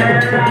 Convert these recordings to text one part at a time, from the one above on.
Amen.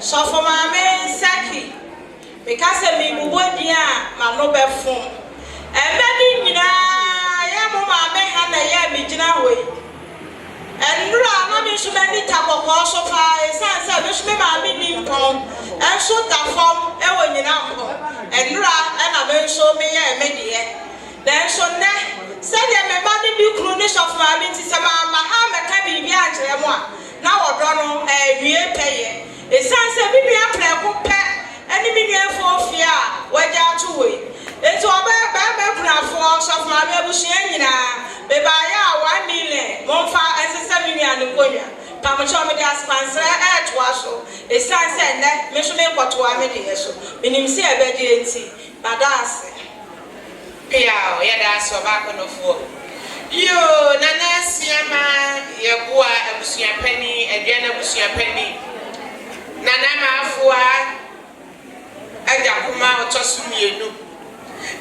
So for my main Saki, because I mean, what dear, my noble form. And then, I am my man, and I am in way. And Rama, so many type of also fire, and which may my meaning form, and so that form, Ewan in Uncle, and Ra, and I will show me a media. Then so now, said my money be cronish of my means, my hammer can be now or Donald, a year pay. It sounds a baby up there, and the for fear, where down to way. It's all about force of my Babushina, Bebaya, 1 million, Monfa, and 7 million in Koya. Pamachomedia sponsor at Washo. It sounds that measurement what to Amedia, in him say a bed, but that's Pia, that's so back on the floor. You, Nana Siama, Yabua, Abusia Penny, and Diana Busia Penny. Nana Mafua Agyekum Tosumie.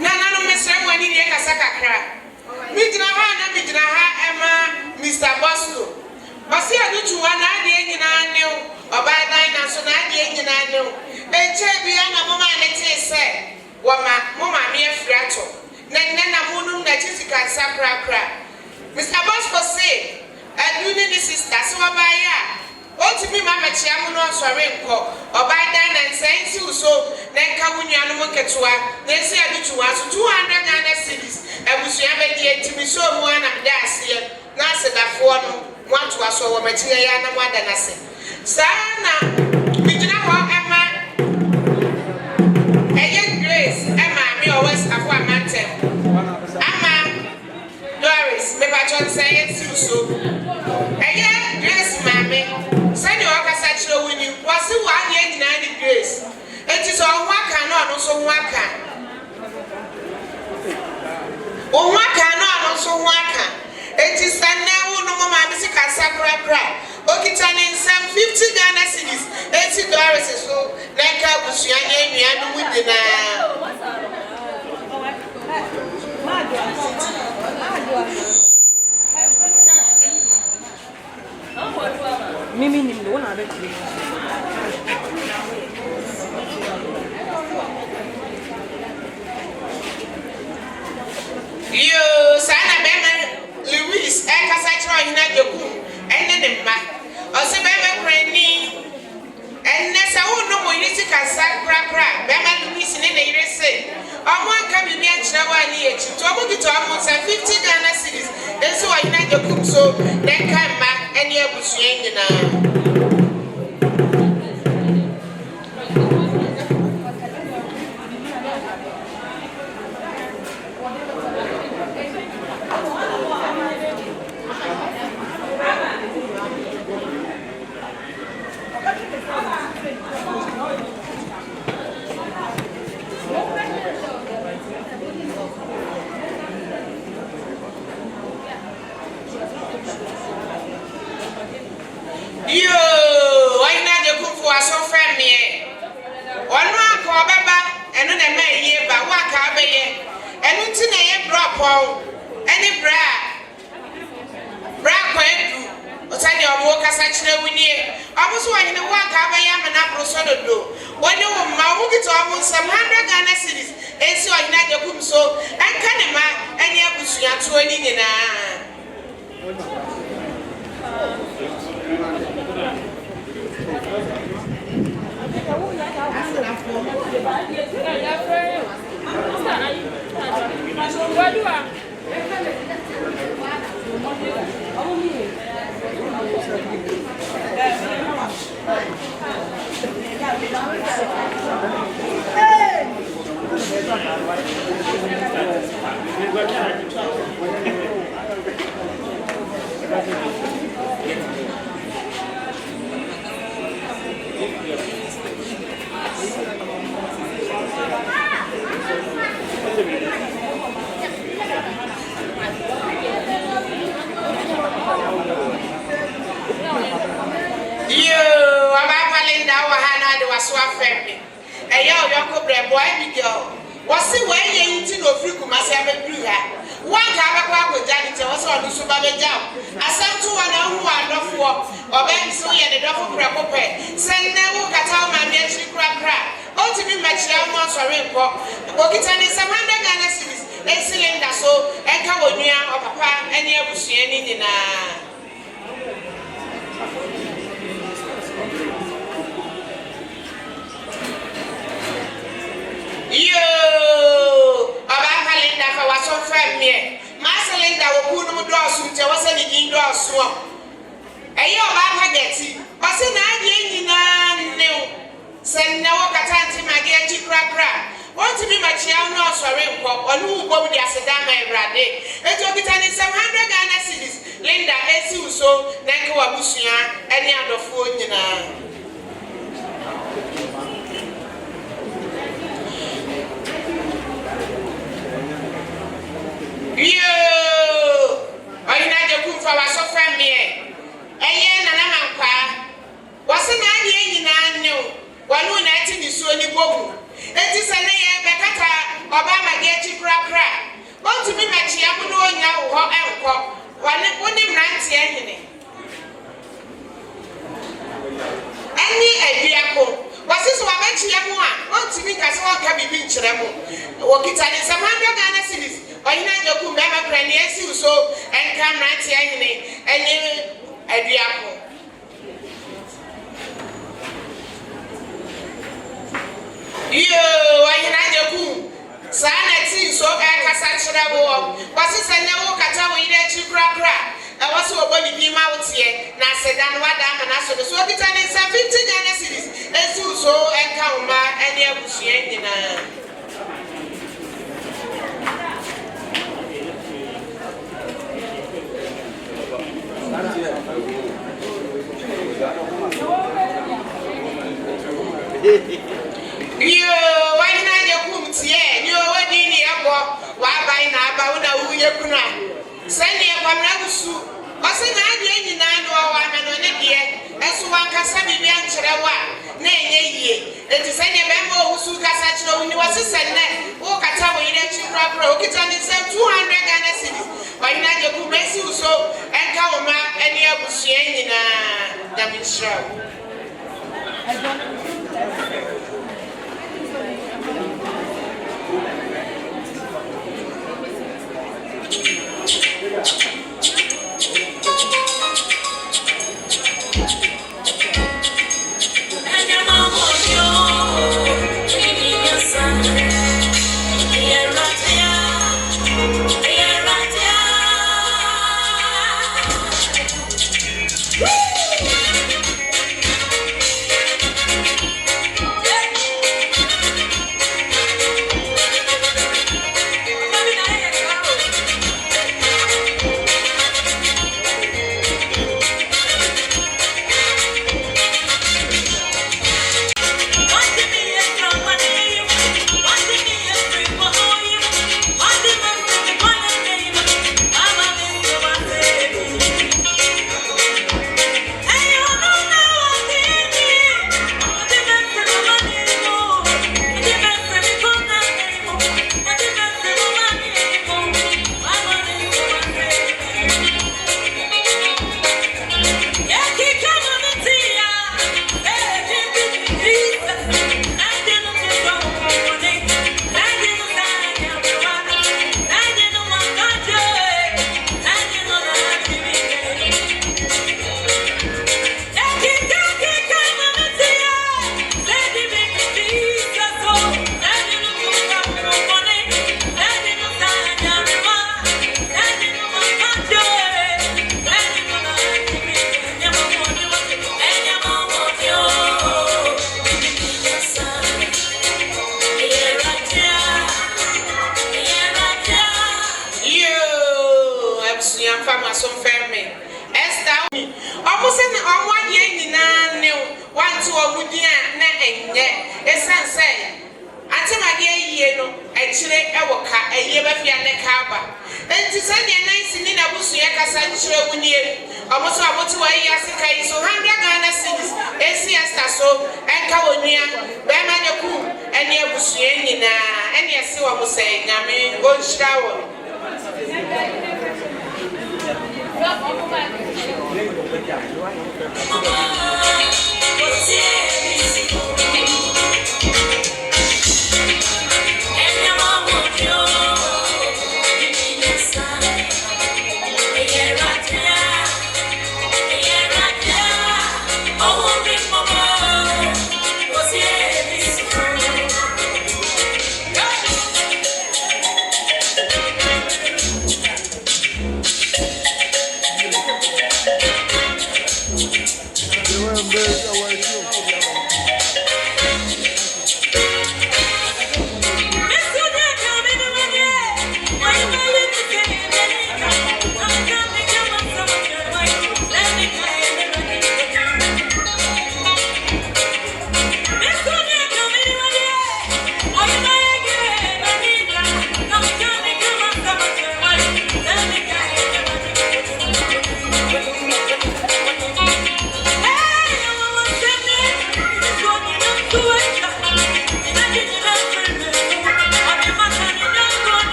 Nana no Mr. Wani de Kasaka. Midnaha Emma, Mr. Bosofour. Basi adutu wana de nyina new, oba dan na so na de nyina new. Enche bia na mama nete se, mama me afrato. Na munum na chisika sakra. Mr. Bosofour say, aduni ni sister so baya. Oti mi mama chiamu no sori nko obai dan na nsensi uso na nka wunuanu mo ketua na esi adutuwa so 200 Ghana cedis abusua bedi etimi so mu ana da ase na sedafo no wanto aso wo machiya ya na wada na se sana bijina ho ema eye Grace ema mi always afwa mantem ama Doris me ba chon say eti uso eye Grace mame send your Cassacho winning was the 1 year in Grace. It is all one cannot also one can. Oh, one cannot also one can. It is a now no more music as Sakura cry. Okay, turning some 50 Ghana cedis, $80 so like I was young and with the Mimi ni ndo na beti. Yo, sana bema Louis, Asante Mampong Agyekum, and then ma. Also bema Granny. And nessa no more music as Sakra, bema Louis in the Rites. One can be a travel near to almost 50 Ghana cedis. And so I Agyekum so then come back and you was young. Asante sorry ko okitani 700 Ghana cedis e cylinder so enka wonua papa ene abusua ni nyina yo aba calendar fa waso fam me ma cylinder wo kunu mu do asu nte wo se ni din do asu eyi aba pageti o se na ade nyina new sen na wo kata nti mage achi krakra want to be my child no sorry nko onu ugbo bi aseda ma ebrade eto kitani 700 Ghana cedis Linda esi uso na nke wa busua ene adofo nyina yo oyina je ku fa wa so fa me eye na na mankwa wase na ade nyina new wanu na ati ni so ni bogu enti sene ye bekata obama ge chi krakra want to be my child no nya wo enko wane woni mrantie hene ani abiako wasiso wa bachi yamu a want to be kase wo ka bibi nkyere mu wo kitani 700 Ghana cedis oyina joku mbema prani esi uso enka mrantie hene ani abiako yo oyina joku sana ti so kasa kyerɛ wo wasisa ne wo kata wo ide chi krakra waso oboni bi ma wotie na sedan wada ama na so so kitani 50 Ghana cedis esi so enka uma ene abusua nyina yo wanyina Agyekum tie ni o wadi ni ebo wa bai na aba wo na wuye kuna sani e kwamra gusu ose na ade nyina no wa ma no ne de esu wan kasa bibi ankyere wa na enye yie enti sani e bembo wusu kasa kyere wo ni wasisa ne wo kata wo ire chi kra o kitani 200 Ghana cedis wanyina Agyekum esi uso enka wo ma ene abusua nyina da misra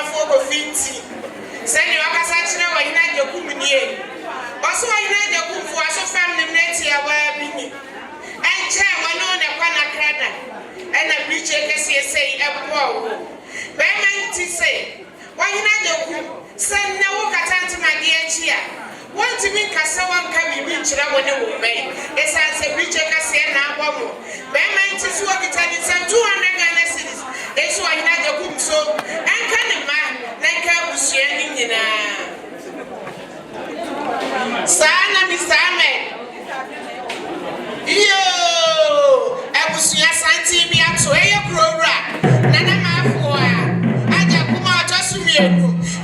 for Finti. Send you a passage now in Agyekum. Also, I know Agyekum for so family next year where being. And chair one on a panacrana. And a breach a say a poor. Beman to say, why in Agyekum? Send now walk at my dear cheer. Want to make a someone can be rich when you obey. It's as a breach a say now. Beman to work it and it's 200 Ghana cities. It's why in Agyekum so. And can a man like a bush in Sana Mr. Ahmed. Yo, I was your Asante Mampong. Nana Mampong. Agyekum just me.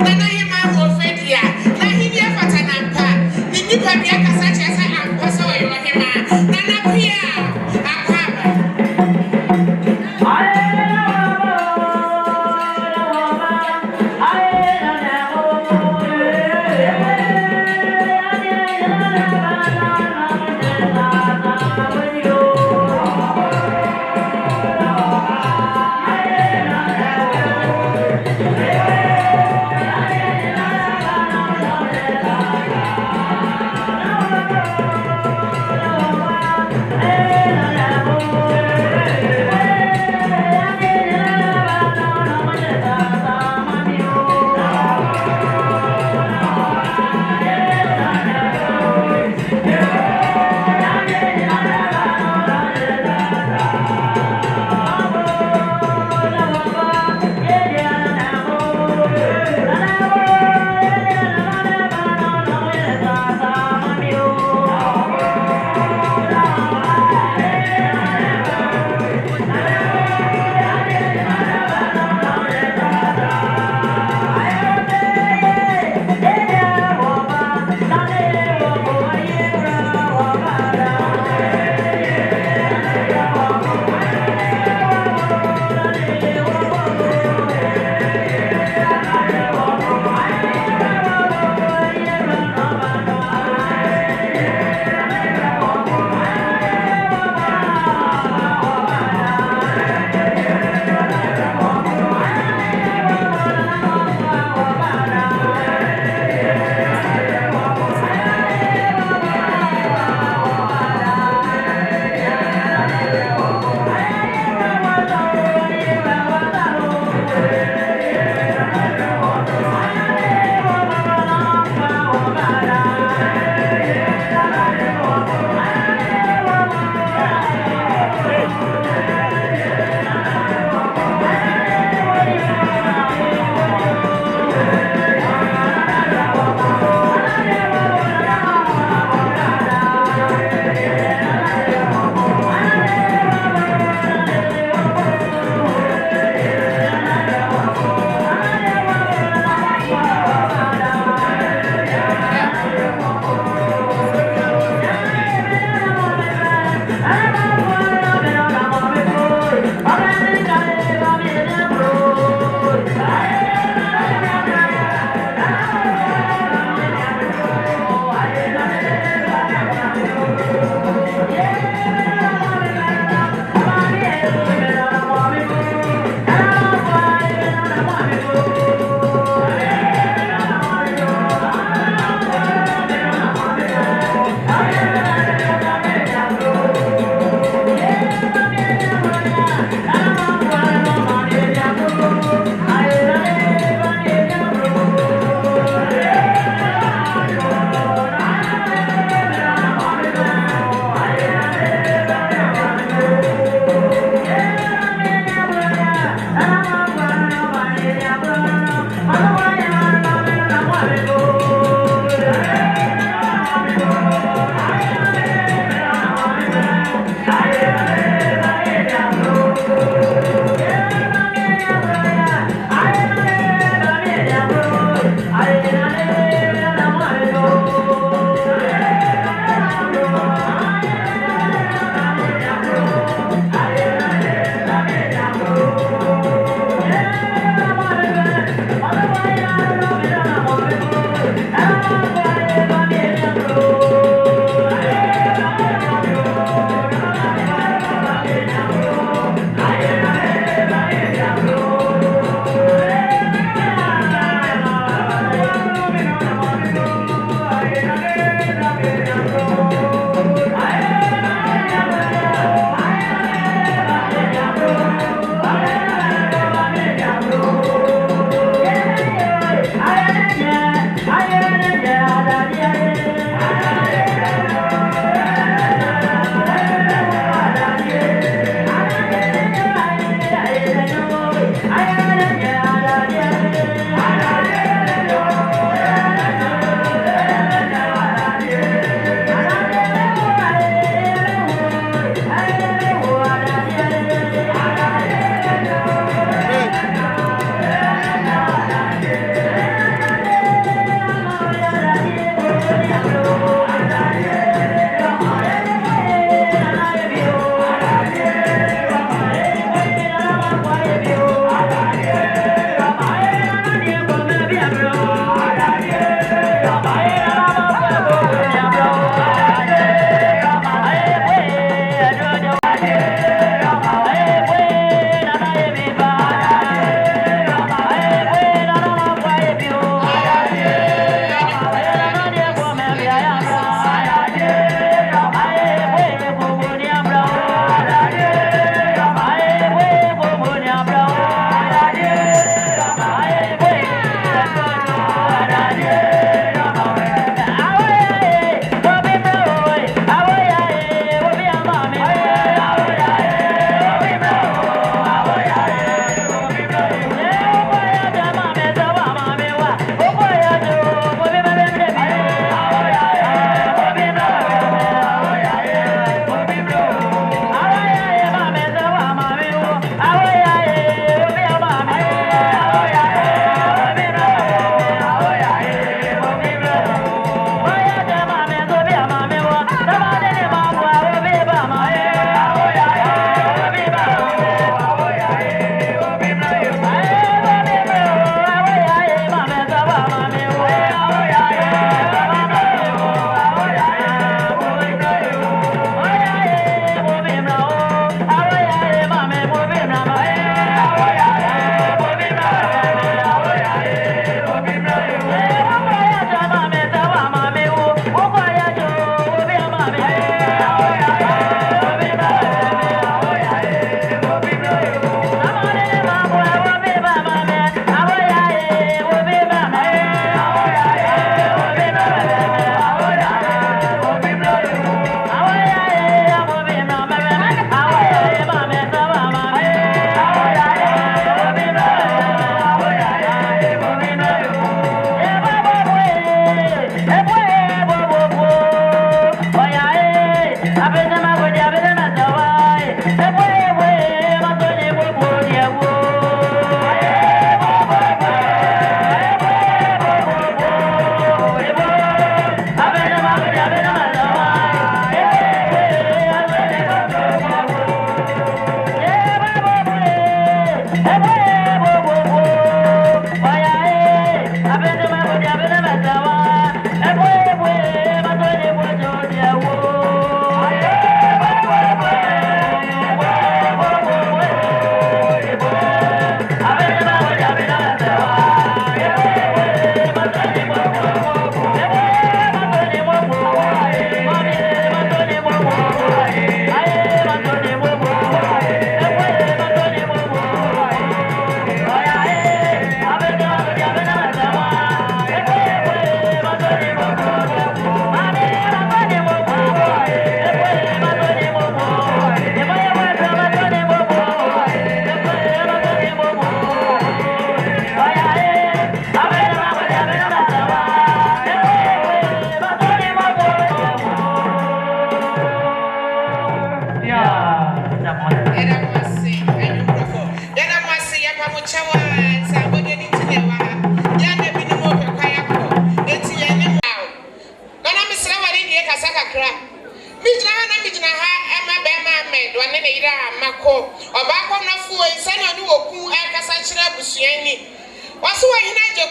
Nana hima ofedia. Na hidia fatanampa. Ni nipa bia kasa chesa amposo yo hima. Nana pia akaba.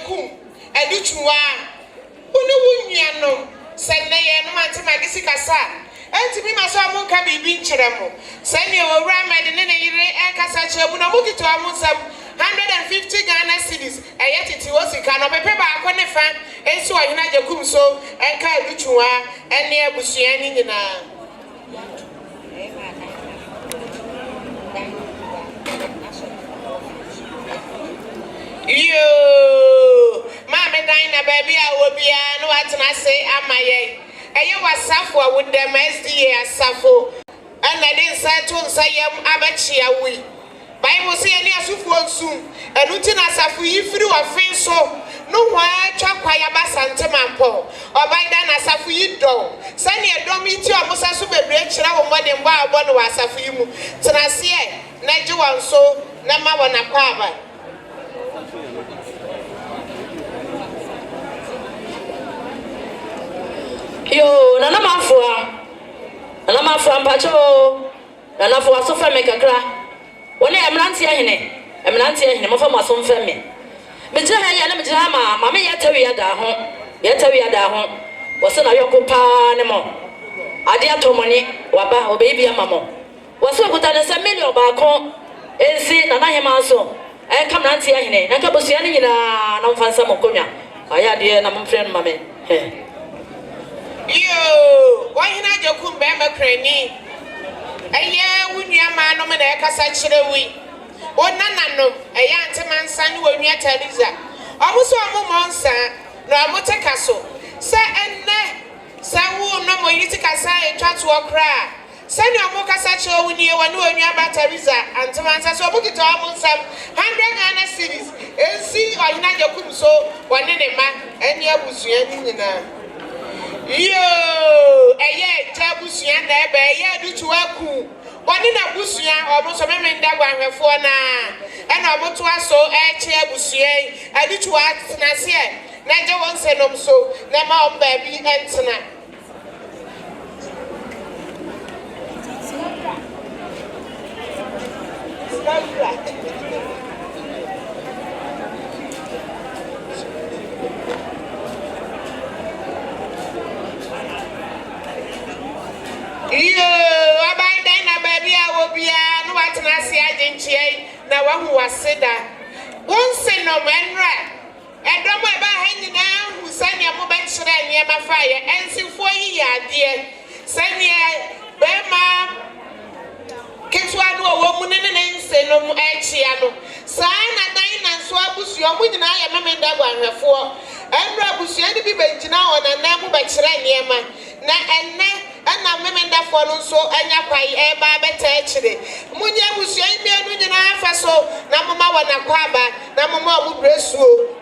Agyekum Edichua Unu Wunyano send the Mante Magisi Kasa and to be my son Mukabi Bincheremo send you a ram and then a Casacha Munamuki to Amusam 150 Ghana cities and yet it was a kind of a paper I couldn't find and so I had Agyekum so and Kai Luchua and near Bushiani in a Yo, Mamma Dina, baby, I will be no what I say, am I? And you were suffer with them SDA suffer. And I didn't say to say, Abachia, we. Bible say, any as soon, and Lieutenant Safu, if you are free so. No one chop by Asante Mampong or by Dan Asafu do. Send your domiti or Musa Super Bridge, now more than one was Asafimu. Tenacia, Najuan so, Nama one a pava. Yo, Nana Mafua, Pacho, Nana for Sofa make a crack. One day I'm not seeing him, of my son family. But Jama, Mamma, yet tell you at home, was an Ayokupa anymore. I dear to money, Waba, or baby, and mamma. Was so good as a million back home, and see Nana also. I come not seeing him, and Caposiani in a non fancy Moconia. I had dear Nam friend, mammy. Yo, why not your Kumbamba Cranny? A year when your man no man Casachre we. Or none a young man's son will near Teresa. Almost a monster, no Motekaso. Sir and Sawu no more Yitikasa and try to cry. Send your Mocasacho when you are near about Teresa and Tamanta so book it almost some 100 Ghana cities and see or not your Kumso, one in a man and your Busian. Yo, a year, Tabusian, a year do to Aku. One in a Busian, almost a man that one for now. And I want to ask so a chair Busian, I did to ask Nasia. Naja won't say no so, Nama baby and tonight. Baby, I will be no what I say. I didn't say now one who was said that won't say no man right. And don't worry about hanging down who send your mobile near my fire and see for you, dear. Send ye, Bema Ketsuano, woman and say no more Chiano. Sign a dine and swabus your wooden I am a that one before. And Rabusian be bench now on a name by Chiraniama. And now women that follow so and ya pay a better actually. Munya was young men with an alpha so, Namama wana kwaba, Namama would dress you.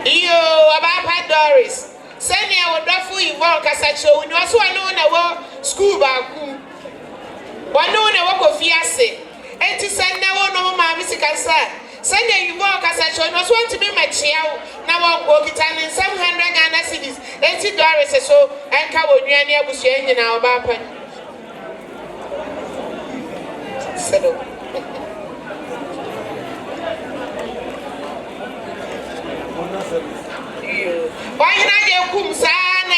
Yo, about Doris. Send me our duffel in work as I show you. Also, I know our school back. One know a work of fiancé. And to send no mamma, Mr. Cancer. Sunday you walk as I show not want to be my chair. Now I'll walk it in some 100 Ghana cities. $80 so and cover near Bushing in our bapa. Settle. Why not your Kumsan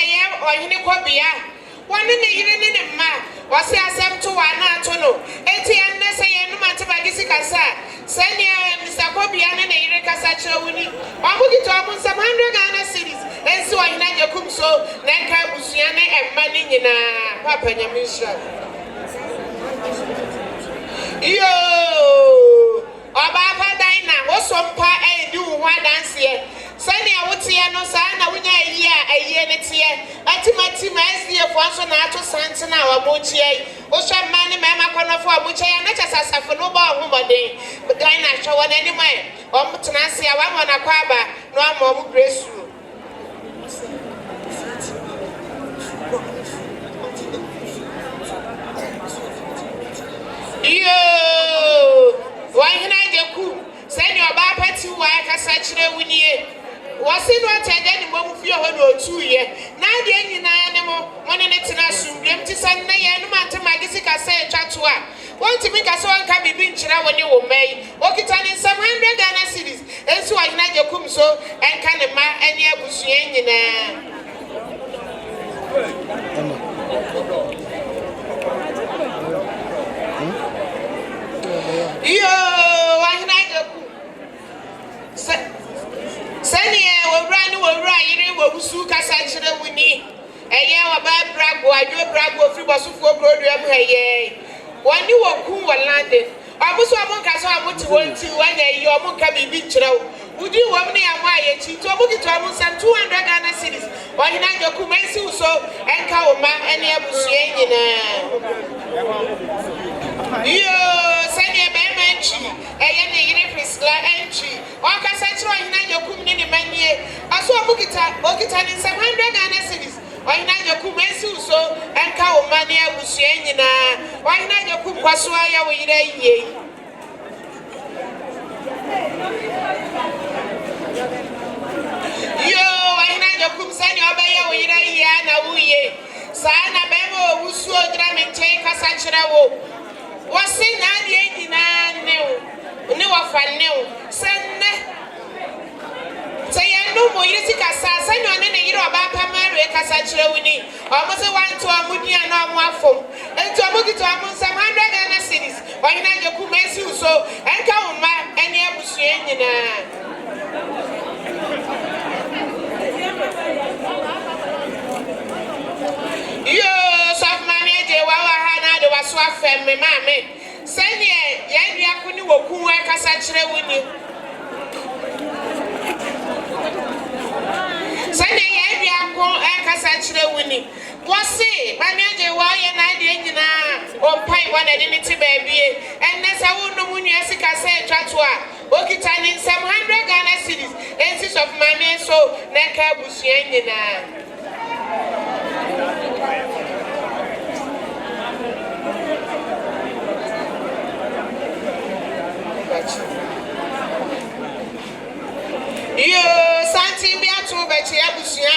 or Unicobia? One in the evening in Ma was a to one to know. 80 and say, no matter by this Casa. Send Mr. Kobian and Erika Sacha Winnie. I will get almost some 100 Ghana cities. And so I know your Kumso, Nanka Busiane, and money in a Papa Yamisha. Yo, Ababa Dina, what's some part I do one dance here? Sunny, I would see no sign. I would a year next year. Ultimately, my dear Fonso Nato Santana or Motier. Ocean Manny Mamma Conofor, which I am not as a Fanoba Huma Day. But Dinah show one anyway. Or Mutanasi, I want a quaba, no more grace you. Yo, why can I do? Send your bapa to work as such a winnie. Was it not a day when we feel 2 years? Now de nyina ne mo ne ne tena sumdem ti san na ye no mante magisi ka se twato a wonti mi ka se won ka bibi nkyira woni wo mai okita ne nsam 100 Ghana cedis ensu Ahene Agyekum so enka ne ma ene abusua nyina yo Ahene Agyekum sani wowra yire wowusu kasa kyerɛ wuni ɛyɛ waba brago adwo brago firi Bosofour grodua mu hɛyɛ wani woku walande abuso amonka so amoti wonti wanya yi omonka bibi kyerɛ wo udi wom ne yamo ayechi to omoki to amonsa 200 Ghana cedis Ahene Agyekum ensi so enka wo ma ene abusua nyina yo sani ebe manchi ɛyɛ ne yire prisla entry okasa kyerɛ Ahene Agyekum ne manie aso okita ne 700 Ghana cedis Ahene Agyekum ensi so enka wo ma ne abusua nyina Ahene Agyekum kwaso aya wo yire yie yo Ahene Agyekum sani obeye wo yire yie na wo yie saa na be mo wusu odra me nkyɛn kasa kyerɛ wo wasi na ade nyina ne wafa ne wo senne sayendo mo yire sika saa sani one ne yire oba pa mare kasa kyerɛ wo ni omo se wanto amudua na omo afom enti omo kito omo nsam 100 Ghana cedis Ahene Agyekum esi so enka wo ma ene abusua nyina yo sof mami eje wa ha na de waso afem me mame sani ya nua ko ni woku wa kasa kyerɛ wo ni sani ya nua ko kasa kyerɛ wo ni wose mami eje wa ye na de nyina o pai wa na de ni ti ba bie enne sa wo no mu nua sika se twato a okita ni nsam 100 Ghana cedis ensi sof mami so na ka abusua nyina yo santi bi atu bechi abusua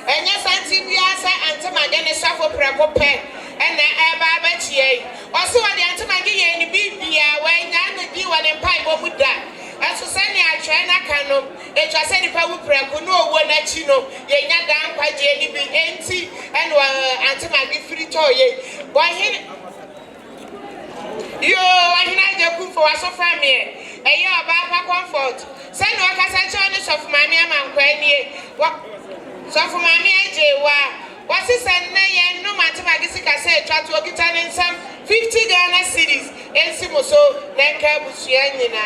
enye santi bi asa antemage ne safo preko pe ena eba bechi yi oso wade antemage ye ni bibia wa nya no di wale mpai bo muda aso sani atwe na kano etwa se ni pa wu preko no owo na chi no ye nya dan kwaje ni bi enti ena antemage free to ye bo hin yo Ahene Agyekum for waso family eya oba comfort sani wakasa chone sofu mami amankwa nie sofu mami eje wa wasi sanna ye no matemagi sika se twato okita ne nsam 50 Ghana cedis ensi muso na nka abusua nyina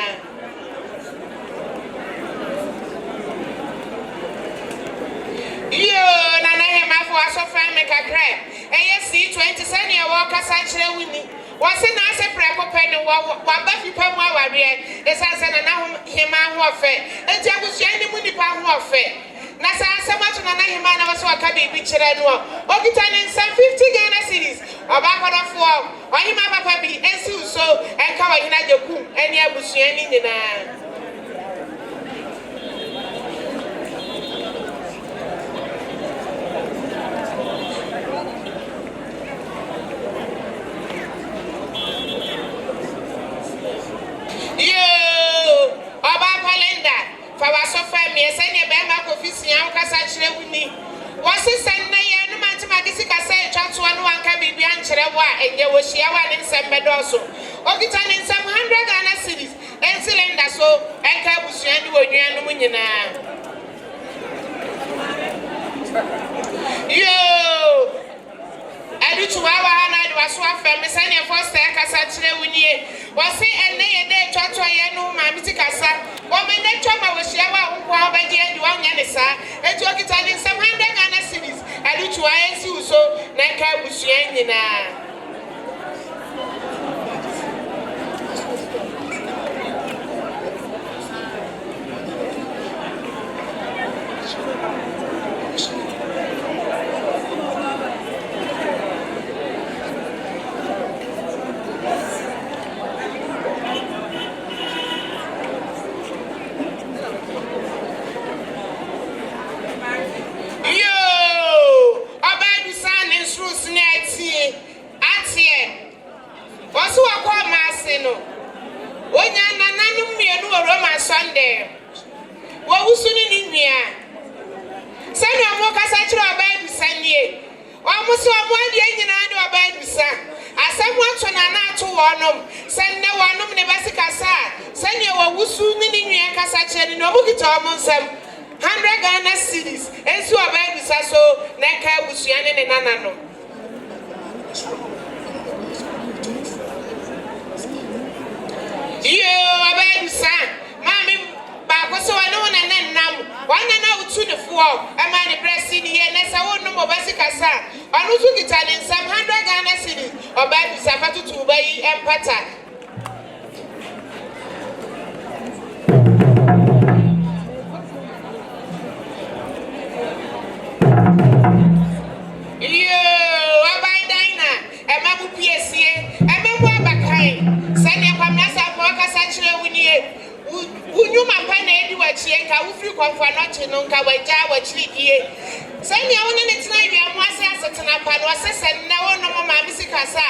yo nana hema for waso family kakra eye C20 sani e wakasa kyerɛ wuni wasi na ase preko pe ni wa ba fipa mu aware esanse na hema ho ofe enti abusua ni mu nipa ho ofe na sa asamato na hema na wasi waka bibi kyerɛ no okita ni nsam 50 Ghana cedis oba kodofo ohima papa bi ensi uso enka Ahene Agyekum eni abusua ni nyina Fawaso family sani be ma ko fisia wo kasa kyerɛ wuni wose sanna ye no mante magisi kasa etwato no wanka bibia nkyerɛ wo a enye wo hia wa ne nsɛm bedoso okita ne nsɛm 100 Ghana cedis ensilenda so enka abusua ni wodua no mu nyina yo adutu wa na de waso afam sani e first kasa kyerɛ wuni wose enne ye de etwato ye no ma miti kasa Omene choma woshia wa unkwa obaje ndi wanya ne sa eti okita ni nsam 100 Ghana cedis alutu ayensi uso na nka abusua nyina yo no. Onya nananum mienu Roma Sunday. Wo wusuni ni nwia. Sani omo kasa chiro oba bisanie. Omo so omo ade nyina ade oba bisa. Asemu ato na na ato wonom. Sani ne wonom ne basi kasa. Sani wo wusuni ni nwia kasa cheni no omo kita omo nsem. 100 Ghana cedis. Ensu oba bisa so na ka busuane ne nanano. Yo, abayi san. Mami ba ko so wana wana nam. Wana na utu ne fo. Ama ne presi ni ye na sa wonu mo basi kasa. Onu su kitale nsam 100 Ghana cedis. Obayi sa fatutu bayi empata. Yo, abayi daina. Ema bu piesie. Ema bu abakai. Sani kwa mnasa kasa chire wunie unyuma pana edi wachie ka ufri kwa noche no nka waja wachidie sani awone ne tena wi amwase asetena pa no asese na wono mo ma misi kasa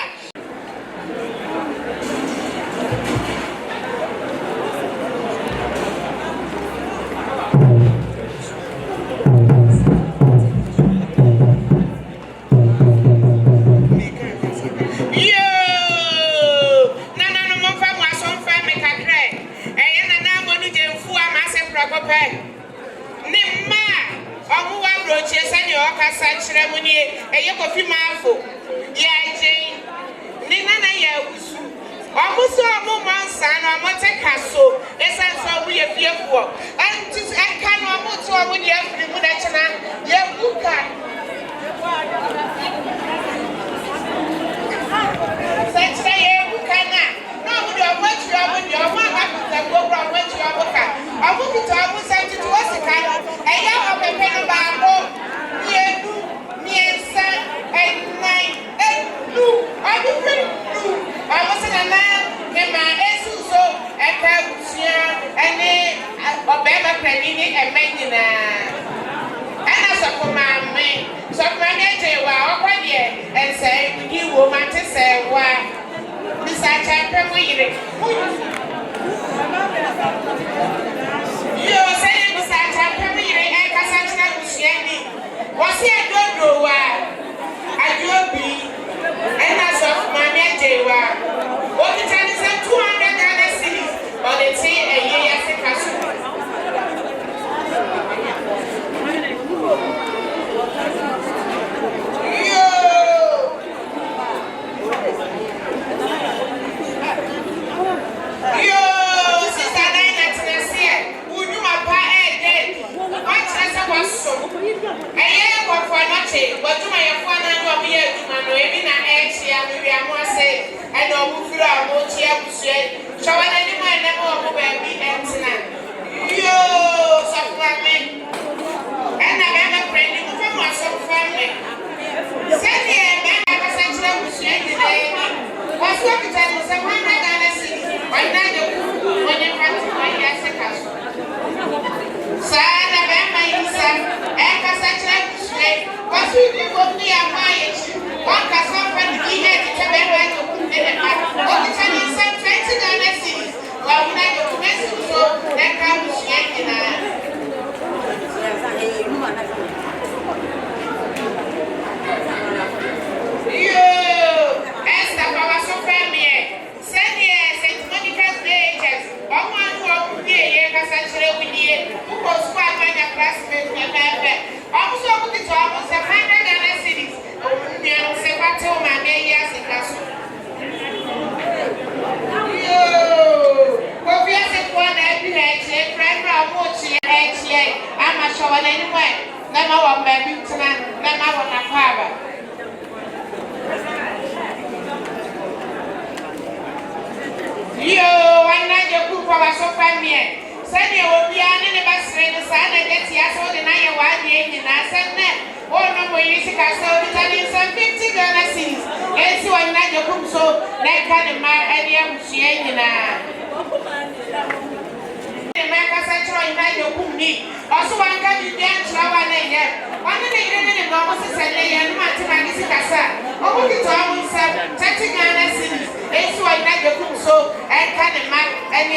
So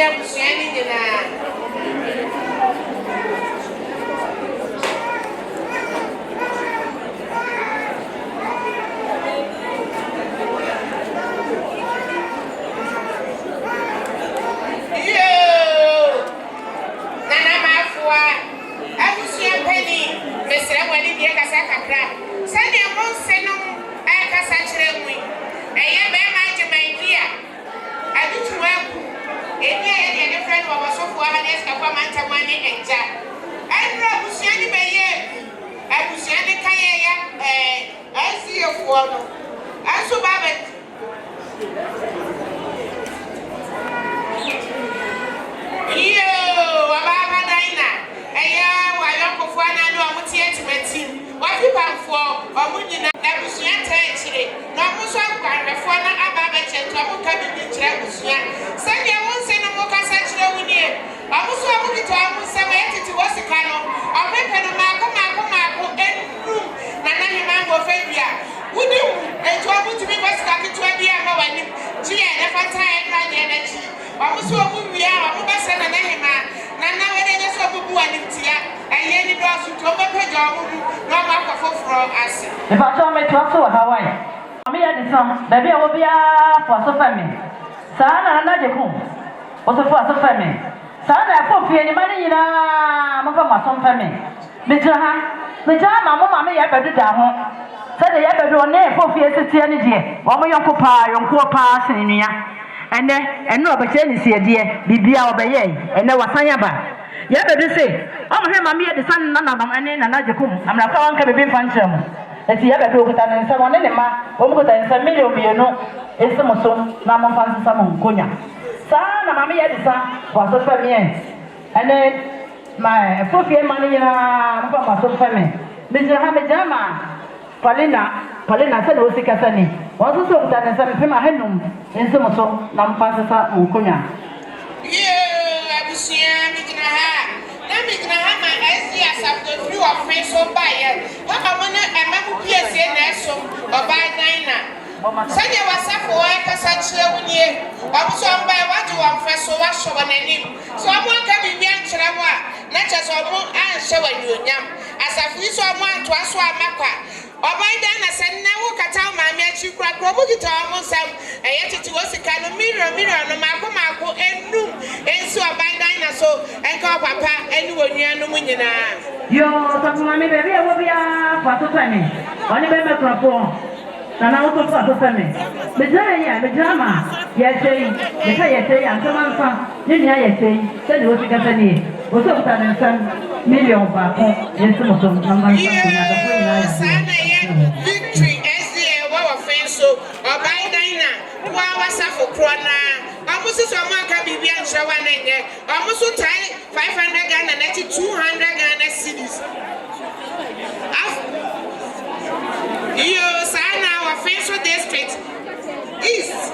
ya busuani nyina Mesra wani dia kasa kakra sani amonse no kasa kire nwi eye be ma agyemandia adutu aku eni eye ne friend wa Bosofour ha ne ska kwa manta wani enja enra busuani beye abusuani kaye ya asiefuo no aso babe iyo wababa daina eye wa yokofo ana no amutie timatim wafi pamfo omunyina abusua taachire no amuso akwarefo na ababa chento amuka bibi kire abusua sanya wonse no mukasa kire wunie amuso amukito amusa mayetiti wosika no apepe no mako enu na nahima ngo febia wudi eto amutimi basika kitwa bia ma wani jiye ne fata enra ne na chi amuso omuwia amubasa na nahima na wede nyeso bubu wani tia aye ni do asuto obepeja omudu na makwa foforo ase if I told me to also Hawaii me ya de some baby I will be for so family sana na Agyekum Bosofour so family sana for fie ni mani nyina mo fa maso family me jira mama me ya bedu da ho say de ya bedu ne for fie setie ni de wo mo yonko pa senua ene obeche ni sie de bibia obeye ene wasanya ba ya bedu say o mo he mama ya de san na ene na Agyekum amra ka wanka bebe fancham eti ya bedu okuta ne nsa won ne ma o mo kuta nsa million mienu esi mo so na mo fansa mo nkonya sa na mama ya de sa kwa so family ene my fofie mani nyina mo fa maso family me jira ma Palina said o sika sani wazo so okuta ne nsa me pema henum esi mo so na mo fansa mo nkonya abusia migina ha ma esi asafto free of friends so buy ha amana emamu piesie na eso obai daina sanya wasafo kasa kire wunie abuso mba waje wa mfeso wa shoba nanim so amu aka bibia nkire mo a na cheso mo anhye wanyonyam asafu so mo anto aso amakwa obai daina sanna wo kata maami achi kura mo gita mo sam eye titi wosika no million no mako enum ensu obai daina so enka papa eni wonua no munyina yo so mama baby e wo bia fato tani oni be me kropo na auto fato tani me jira ma ye sei antama fa ni ye sei se ni wosika tani wo so kuta ne sam million ba ko yesu mo so na ma victory SDA wa fenso obai daina wa wasafo krona amusu so mo aka bibia nchrewa na nye amusu tai 500 Ghana na 200 Ghana cedis yo sana wa fenso district east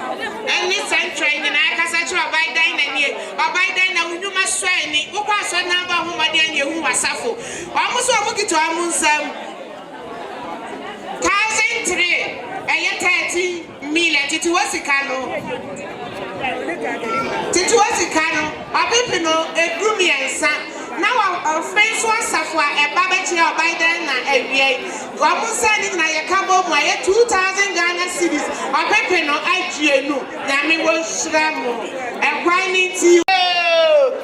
and central in akasa chiro obai daina nie obai daina unyuma swani ukwa so namba ho made anye hu wasafo amusu omukito amunsam 1,003 eye 30 million titi wasikano abipino edrumi ensa na wa fenso asafo eba be kire obai daina awie omunsa ni na ye kabo mu aye 2,000 Ghana cedis abipino agienu na me wo shramo ekwan ni ti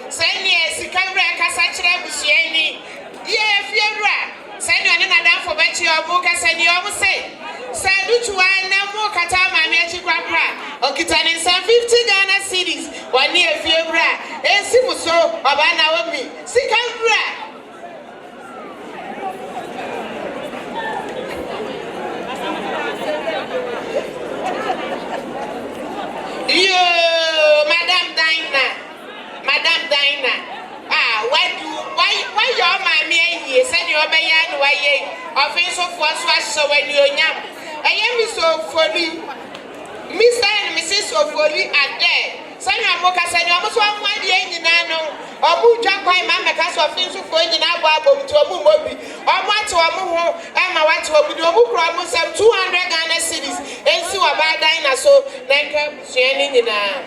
sani esikabra kasa kire busuani ye fiewra sani ani na dan for bechi obu kasani obu say dutuwa na mo kata maami achi kwakra okitani 50 Ghana cedis wani efiebra esi muso oba na wami sikambra yo madam Dina why your mommy here said you obey and why offensive was so when you yam I am so fully Mr. and Mrs. Ofoli are there. Sanya Moka said, I almost 1 year in Nano, or Muja by Mamma Castle of things for in our Bible to a movie, or what to a move, and my wife to a video, almost 200 Ghana cities, and so about Dina so, like shining in a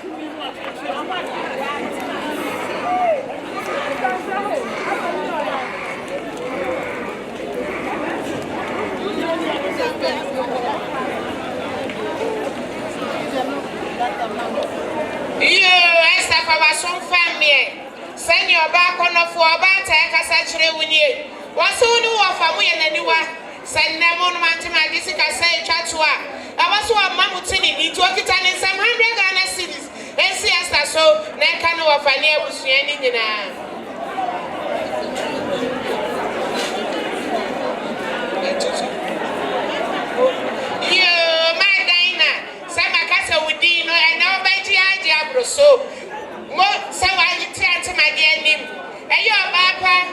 wasom family. Send your back on the four about Kasachre when you was only off a way and anyone. Send them on Mountain Magica say Chatua. I was one Mamutini, it took it in some 100 Ghana cities. And see us so, Nakano of a near was in so more so I return to my dear name. And your papa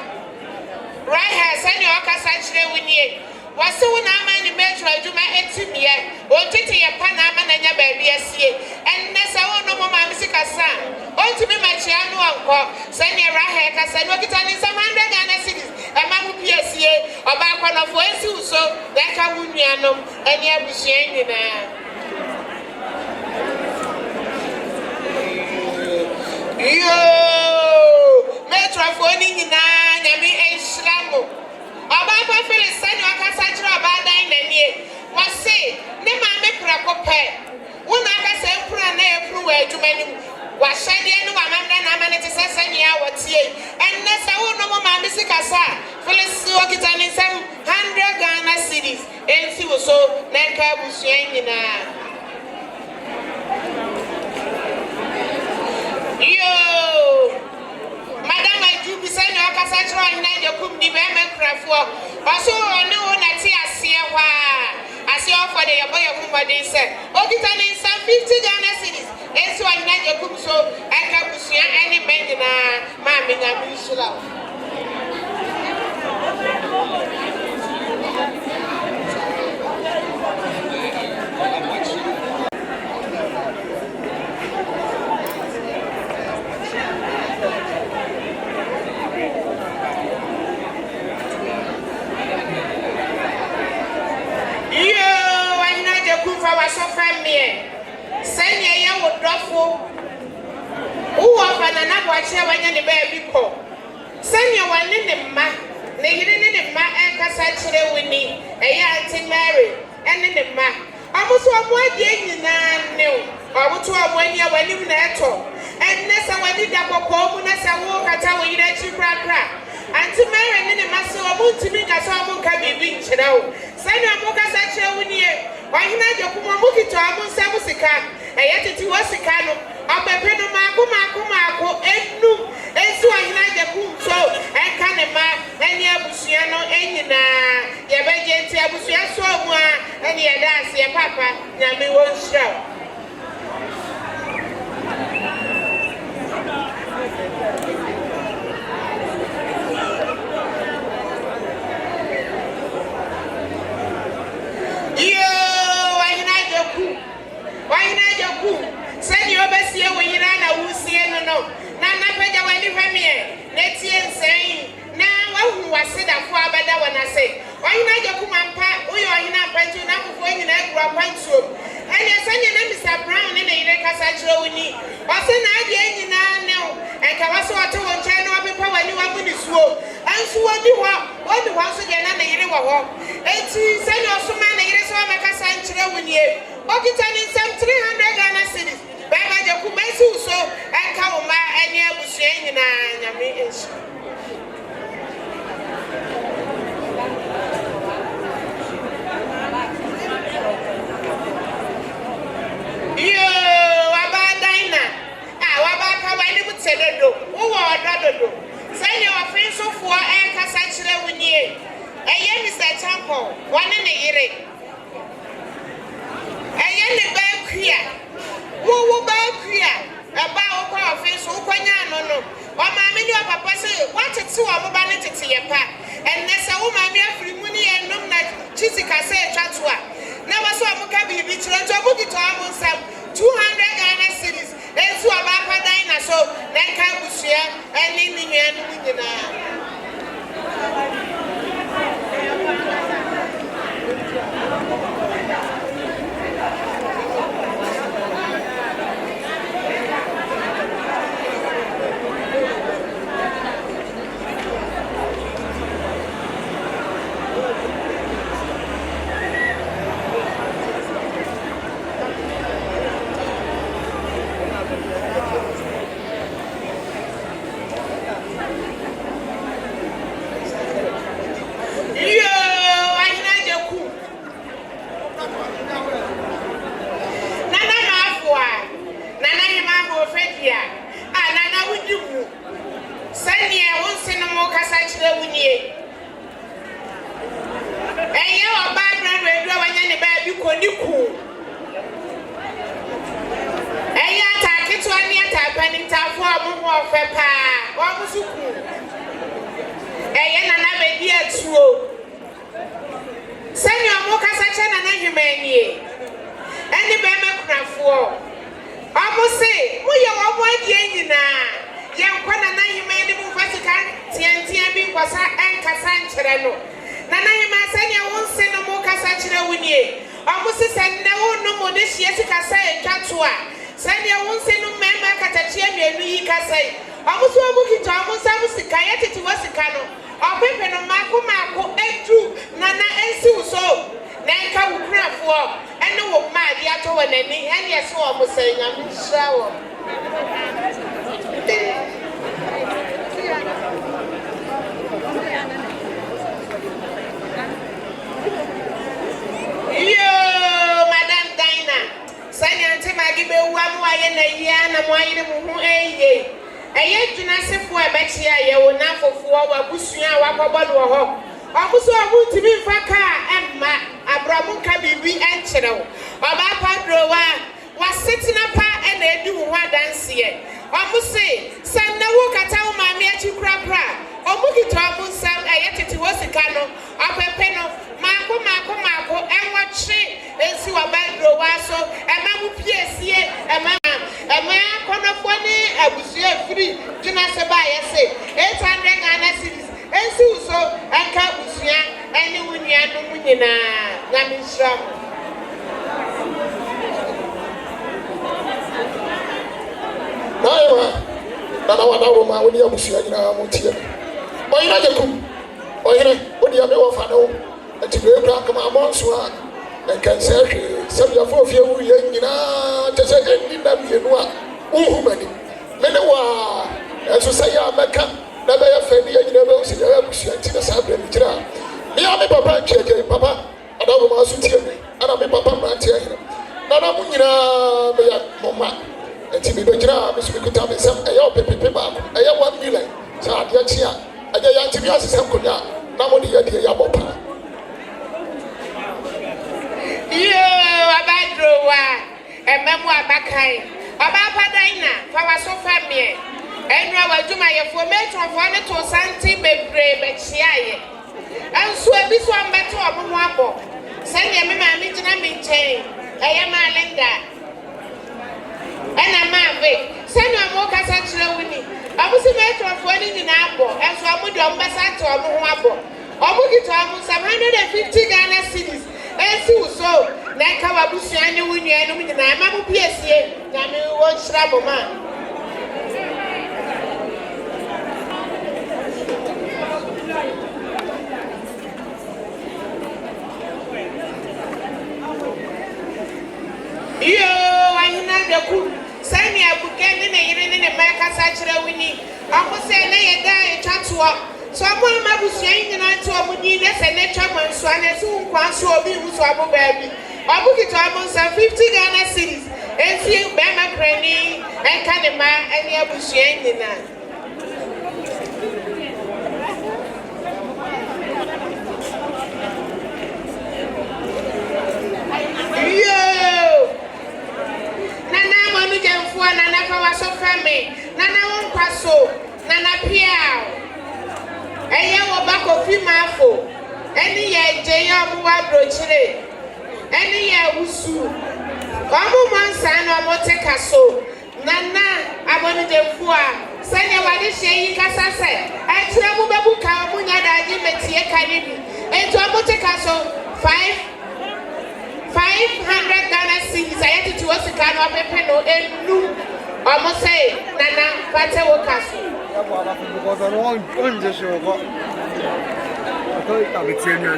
right has sent your Cassandra when ye was so when I'm in the metro, do my intimate or titty a Panama and your baby, and that's our no more music as son. Or to be my child, uncle, send your right hair, Cassan, look at in some 100 Ghana cities, and Mamma PSA, or back one of West, so that I wouldn't know, and you have sharing there. Yo, Metro phoning in Nami and Slamo. About Phyllis, send your Cassandra about 9 and ye. Was say, Nema Mepracope. One of us emperor everywhere to many. Was Shady and Mamma Namanity says any hour tea. And that's a one of my Missicasa. Phyllis Walkitan in some 100 Ghana cities. And she was so Nanka was in Yo, Madam, I do be sending your Cassandra and your cook the women craft for. Also, I know that I see a while. I see all for the boy of whom they said. Oh, it's in some 50 Ghana cities. And so I know your cook so I can see any man in a mammy and Bishop. Send your young would drop who often another watch when you're the baby call. Send your one in the ma, negating in the ma and Cassandra Winnie, a young Mary, and in the ma. Almost one more day in new, or to a 1 year when you net all. And Nessa when you double call when I walk at our energy crack. And to marry in the master of to me that someone can be reached now. Send your Mocassandra Winnie. Why not your Kumamuki to Amun Samusika? And yet it was a cano. Up a pen of Marco, and no, and so I like the boom so, and Canema, and Yabusiano, and Yabajan Yabusia so one, and Yadas, your papa, Yami won't show. Send your best year when you run a wussy and no. Nana Pega when you come here. Let's hear saying, now who was said that for better when I say, why not your Kumampa, or you are in a punch you now when you never grow punch room. And your son, your name is Brown in a Cassandra we need. What's an idea now? And Kawaso told China people when you are with the swoop. And so what you want the house again and the Iriwa. And send your son and the Iriwa Cassandra when you. Okitan in some 300 Ghana cities. Baba Jakumesu so and Kawama and Yabusian and Yami is. Yo, Abadina. Wabaka, when you would say the do. Who are rather do? Send your offense for and Cassandra when ye. A year is that temple, one in a year. A back here. Who back here? About our face, who can no. Or my many of Papa say, what it's so about it to your pack. And there's a woman here free money and no night, Chisika say, Chatua. Never saw Mukabi beach, and to book it to almost 200 Ghana cities. Then to a Bapa dinosaur, then Kabusia, and Indian. dia anana wudi mu sani e wonse no mo kasa kire wunie eye oba brand redu wanya ne ba bi koniku eye ataketo ani atapani tafo amuhu ofepa wa musuku eye nana be di atuo sani omo kasa che nana hwemanie eni be mekunafo Amuse, muye omo adie nyina. Ye nkwa na hima ni mu fasika tiantia bi kwasa enkasa nkyere no. Na hima sanya wonse no mu kasa kyere wunie. Amuse sanne wo no mo de hie sikasa etwato a. Sanya wonse no mema katachie mienu yi kasa yi. Amuse omu kito amuse musika ye tete wasika no. Opepe no mako edu na ensi uso. Na nka wukrafo ene wo ma de ato wanani ene yese wo musanya mishrawo yo madam Dina sanya ante magibe wa mu aye na yia na mu aye mu hu eye dwuna sefo e bechi aye wo na fofo wa busua wa kobolo ho Abuso abu tibi mfaka emma abramu ka bibi encherew oba padro wa setina pa ena edi hu adanse ye omuse sanna wo kata wo maami achi krakra omugito abunsam ayetete wo sika no apepe no mako enwoche ensi wa padro wa so emma mu piesie emma konofo ni abusu efiri dwuna se ba yese 800 Ghana cedis ensi uso aka usua eni wunia no munyina na misram Naira na wana ma woni abusua nyina mutie oyina Agyekum oyire odi ame wo fa no atibe kra kama amonso a enkanse hwe sabia fofie wu ye nyina tese endi na mienu a uhumani mene wa eso saya meka na be ya fani nyina be o se ya abusua nti na sabre ni kira ni ame papa cheje papa adawo ma so tie ana me papa ma tie ahira na mu nyina be ya mama enti bi be kira be so kuta be sam eya opepepe ba eya 1 million sa ade chia aja ya nti bi asesem konya na mo de ya de ya bopa yo abadrowa ememu abakai Obapa Dina fa wa so famie enu awadwuma yefo metronfo ne to santi bebre be chiaye enso ebi so ambeto omo abo sanye me ma mi gina mi nchen eye ma Linda ena ma be sanye amo kasa kire wuni abusi metronfo ni nyina abo enso amudi ombasa to omo abo omugito amu 750 Ghana cedis ensi uso na ka wabusu anye wunu enu nyina ma mu piesie na me wo hira moma yo wanyina Agyekum sani abuke ne yire ne meka sa kire wuni akose na yeda etwatoa so amo amabusu nyina nti omudi ne se ne twa manso ane so nkwa so obi hu so abo baabi abukito amo 50 Ghana cedis ensi be makrani enka ne ma ene abusu nyina Nana fa wa so fami nana won kwaso nana pia eye wo ba ko fi mafo eni ye je ya mu wa brochire eni ye wusu omu mansa na mo te kaso nana aboni de fua sanya wa de hye yi kasa se etra mu bebu ka mu nya da ji metie kanibi ento mo te kaso 500 Ghana cedis ayati to wasika no pepe no enu almost say nana pate wo kaso because I don't just show go I thought I tell you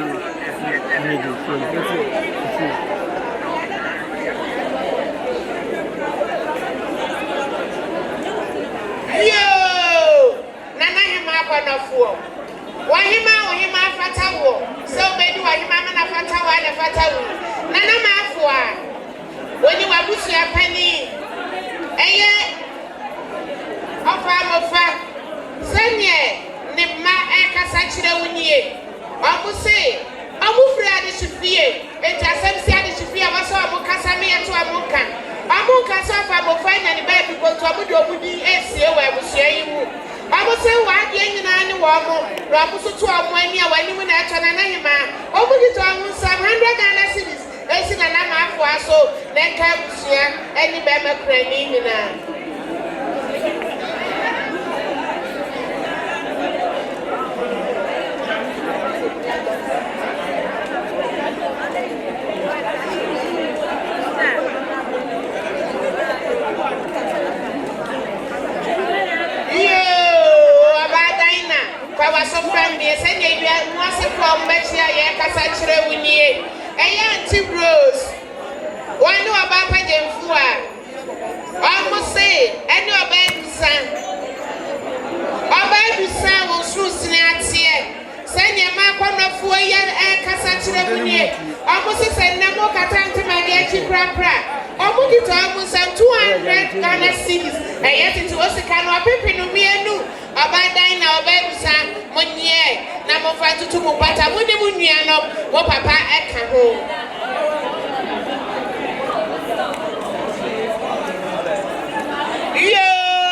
yo nana hima kwa na fuo wahima fata wo so be di wahima na fata wa na fata wo nana mafua woni wabusu apani eye Amu say, Amu free adishifie, and Jassam Adishifia was all Mukasami and to Amuka. Amuka Safa will find any bad because Abu Dobudi SCO, I will share you. I will say, why getting an animal, Ramusu to Amwania when you went at Anahima, over the time some 100 Ghana cities, as in an Amafu, so then Kabusia, any Bama Cranina. Ghana cities, and yet it was a kind of people no me no about dying our baby son, Monier, number 5 to Mupata, Muniano, what Papa at home. Yo,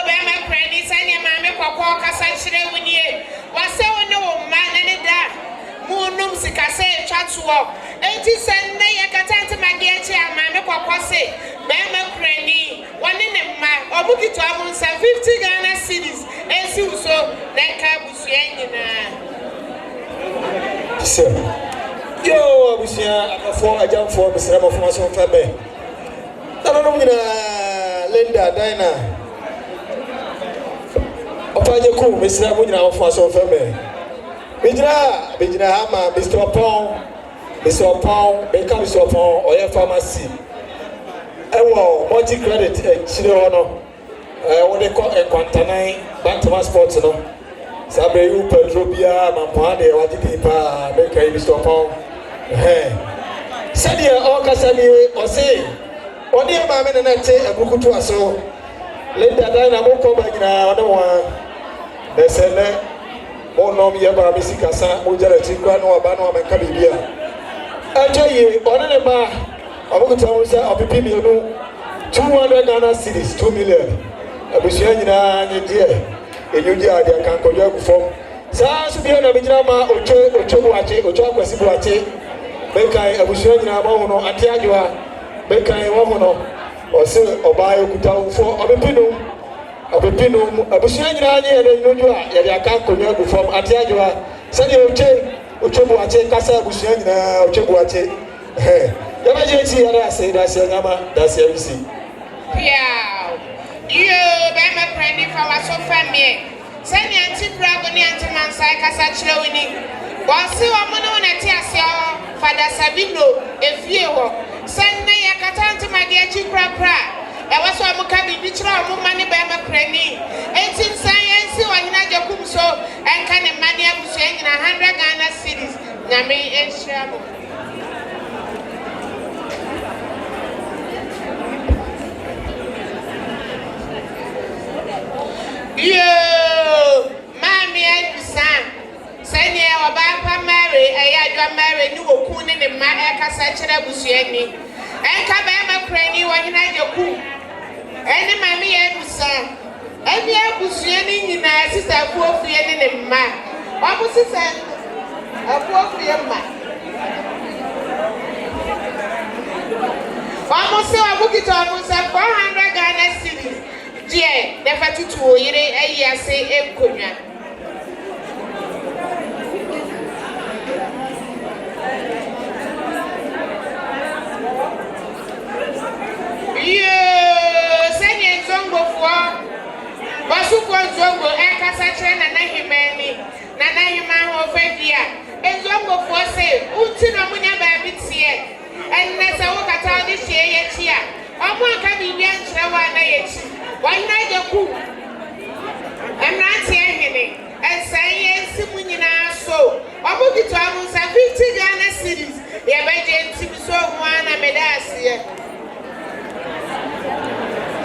Bama Cranny, Sanya Mamma, Papa, Saturday, when ye was so no man and that Moonum Sicase, Chatswalk, 80 cents, Nakatanta Magiachi, and Mamma Papa say, Bama Cranny. One in a man, or book it to almost 50 Ghana cities, and so that car was Sir, yo, I was here before I jump for Mr. Ramon Fabe. I don't know, Linda, Dinah. Agyekum, Mr. Ramon Fabe. Bijina Hama, Mr. Pong, become Mr. Pong, or your pharmacy. Multi credit Chino, what they call a Quantanine, Bantama Sports, no. Sabu, Petrobia, Mampane, what did he make a Mr. Pong? Sadia, all Casami, or say, one year, my men and I say a book to us so. Let that I won't come back now, other one. They said, oh no, me about Missy Cassa, Mujara Chiquano, Abano, and Cabibia. I tell you, on I'm going to tell you, I'll be paying you 200 Ghana cities, 2 million. I will share in a year. In your year, I can't go to form. Sans be on a Bijama, Ochoache, Ochoaque, Bekai, I will share in a mono, Antiagua, Bekai, Womono, or say, or buy a Kuta for Obipinum, I will share in a year, and you are, I can't go to form Antiagua, Sandy Ochoache, Casa, Bushan, Ochoache. Emergency, I say that's your number, that's everything. Yeah, you, Bama Cranny for us so family. Send your anti-bragoni anti-mansai Casachlo winning. Was so a mono at Tiasio, Father Sabino, if you send me a catan to my dear Chipra. I was so Mukabi, Bitra, money Bama Cranny. 18 science, or Agyekum so, and can a money up in 100 Ghana cities. Nami and Shamu. Yo, Mammy and Sam. Send you a Bapa Mary, I had married you were cooning in my Eka Bushiani. And Kabama Cranny, when you had your cool. And Mammy and Sam. And the Bushiani in our sister, poor Fian in my opposite side. A poor Fian man. Almost so I book it almost 400 Ghana cities. Dear, never to 2 years, a year say, a kunya. You send your zongo for Bosofour zongo, Ekasachen, and Nahimani, Nanahiman of Edia, and zongo for say, Utinamunia Babits here, and Nessa Wakata this year yet here. I'm not coming here to Rawana. Why not your cook? I'm not hearing and saying, Simunina so. I will get to almost 50 Ghana cities. The emergency so one a medasia.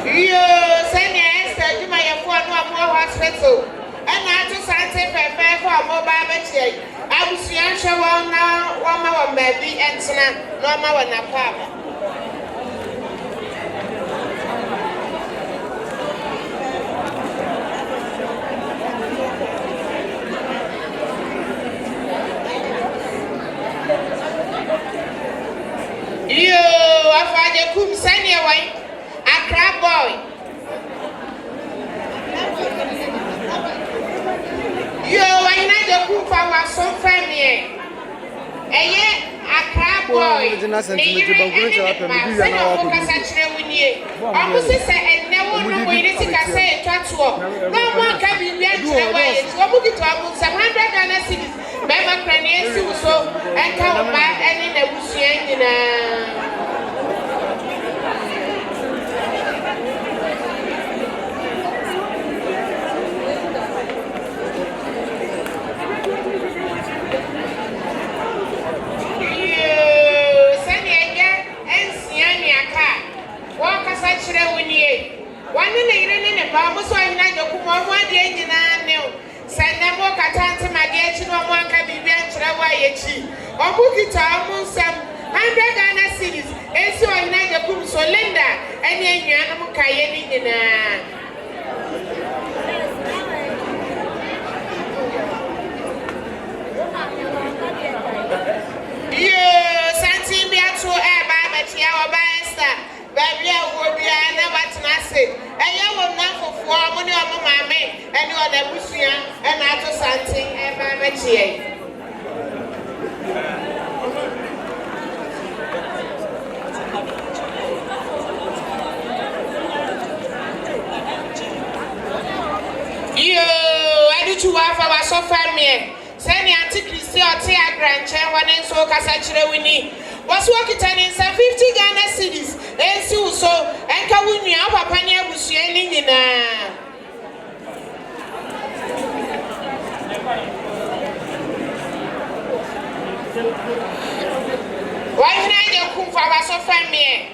You send your answer to my phone more hospital. And not to Santa Fe for a mobile machine. I abusuan hwe won na wama won baabi entena na wama won apaba yo afaje kum sani wai Accra boy yo wai na de kum fa wa so family eye Accra boy ni yiri bangulo ta pa mi biya na wa ko kasa kire wunie omo se se enne wo no wo yiri sika se etwato no mo aka bi bia kire wa ye wo mu gitu amu 700 Ghana cedis be ma krani esi so enka wo ba eni na busua nyina One in the Bible, so I know you come one day in an nail. Send them walk at Asante Mampong, no one can be bent to the way. Or book it almost some 100 Ghana cedis. And so I know you come so Linda, and then you animal cayenne in Santi Biatro air by Tia Basta. Baby, I will be never to say. And you will not for 4 money on my mammy, and you are the Bussian, and I to something, and my métier. You, I did you have our so family. Send the antiquity or tea grandchild one and so Casachre Winnie. Was working in 50 Ghana cedis, and so, and Kawuni, our pioneer was yelling in why can I come for our so family?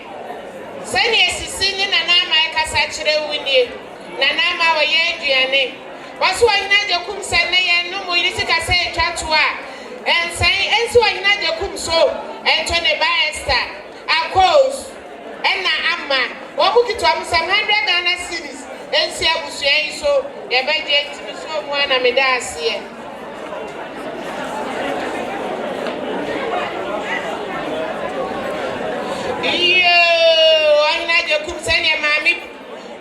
Send yes, singing Nana Casachre Winnie, Nana, our Yandiane. Was why Nadia Kum Sane, no more, you say, Chatua. And say, and so I know you come so, and Tony Baester, a cause, and now Amma, what would you tell me 700 Ghana cedis, and see I was saying so, a budget to be so one of me that's here. I know you come send your mammy,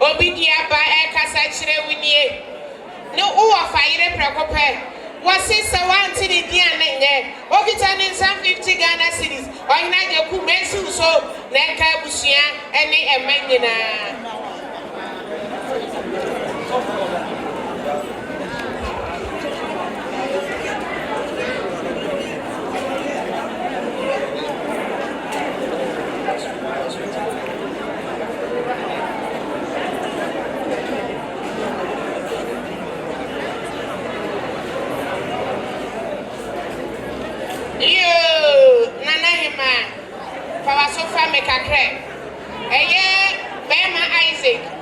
Obidia by a Casachre Winnie. No, oh, fire precope. Was it so one to the DNA? Or it's an some 50 Ghana cedis, or not your Kumesu so, Naka Busia, and a Mangina.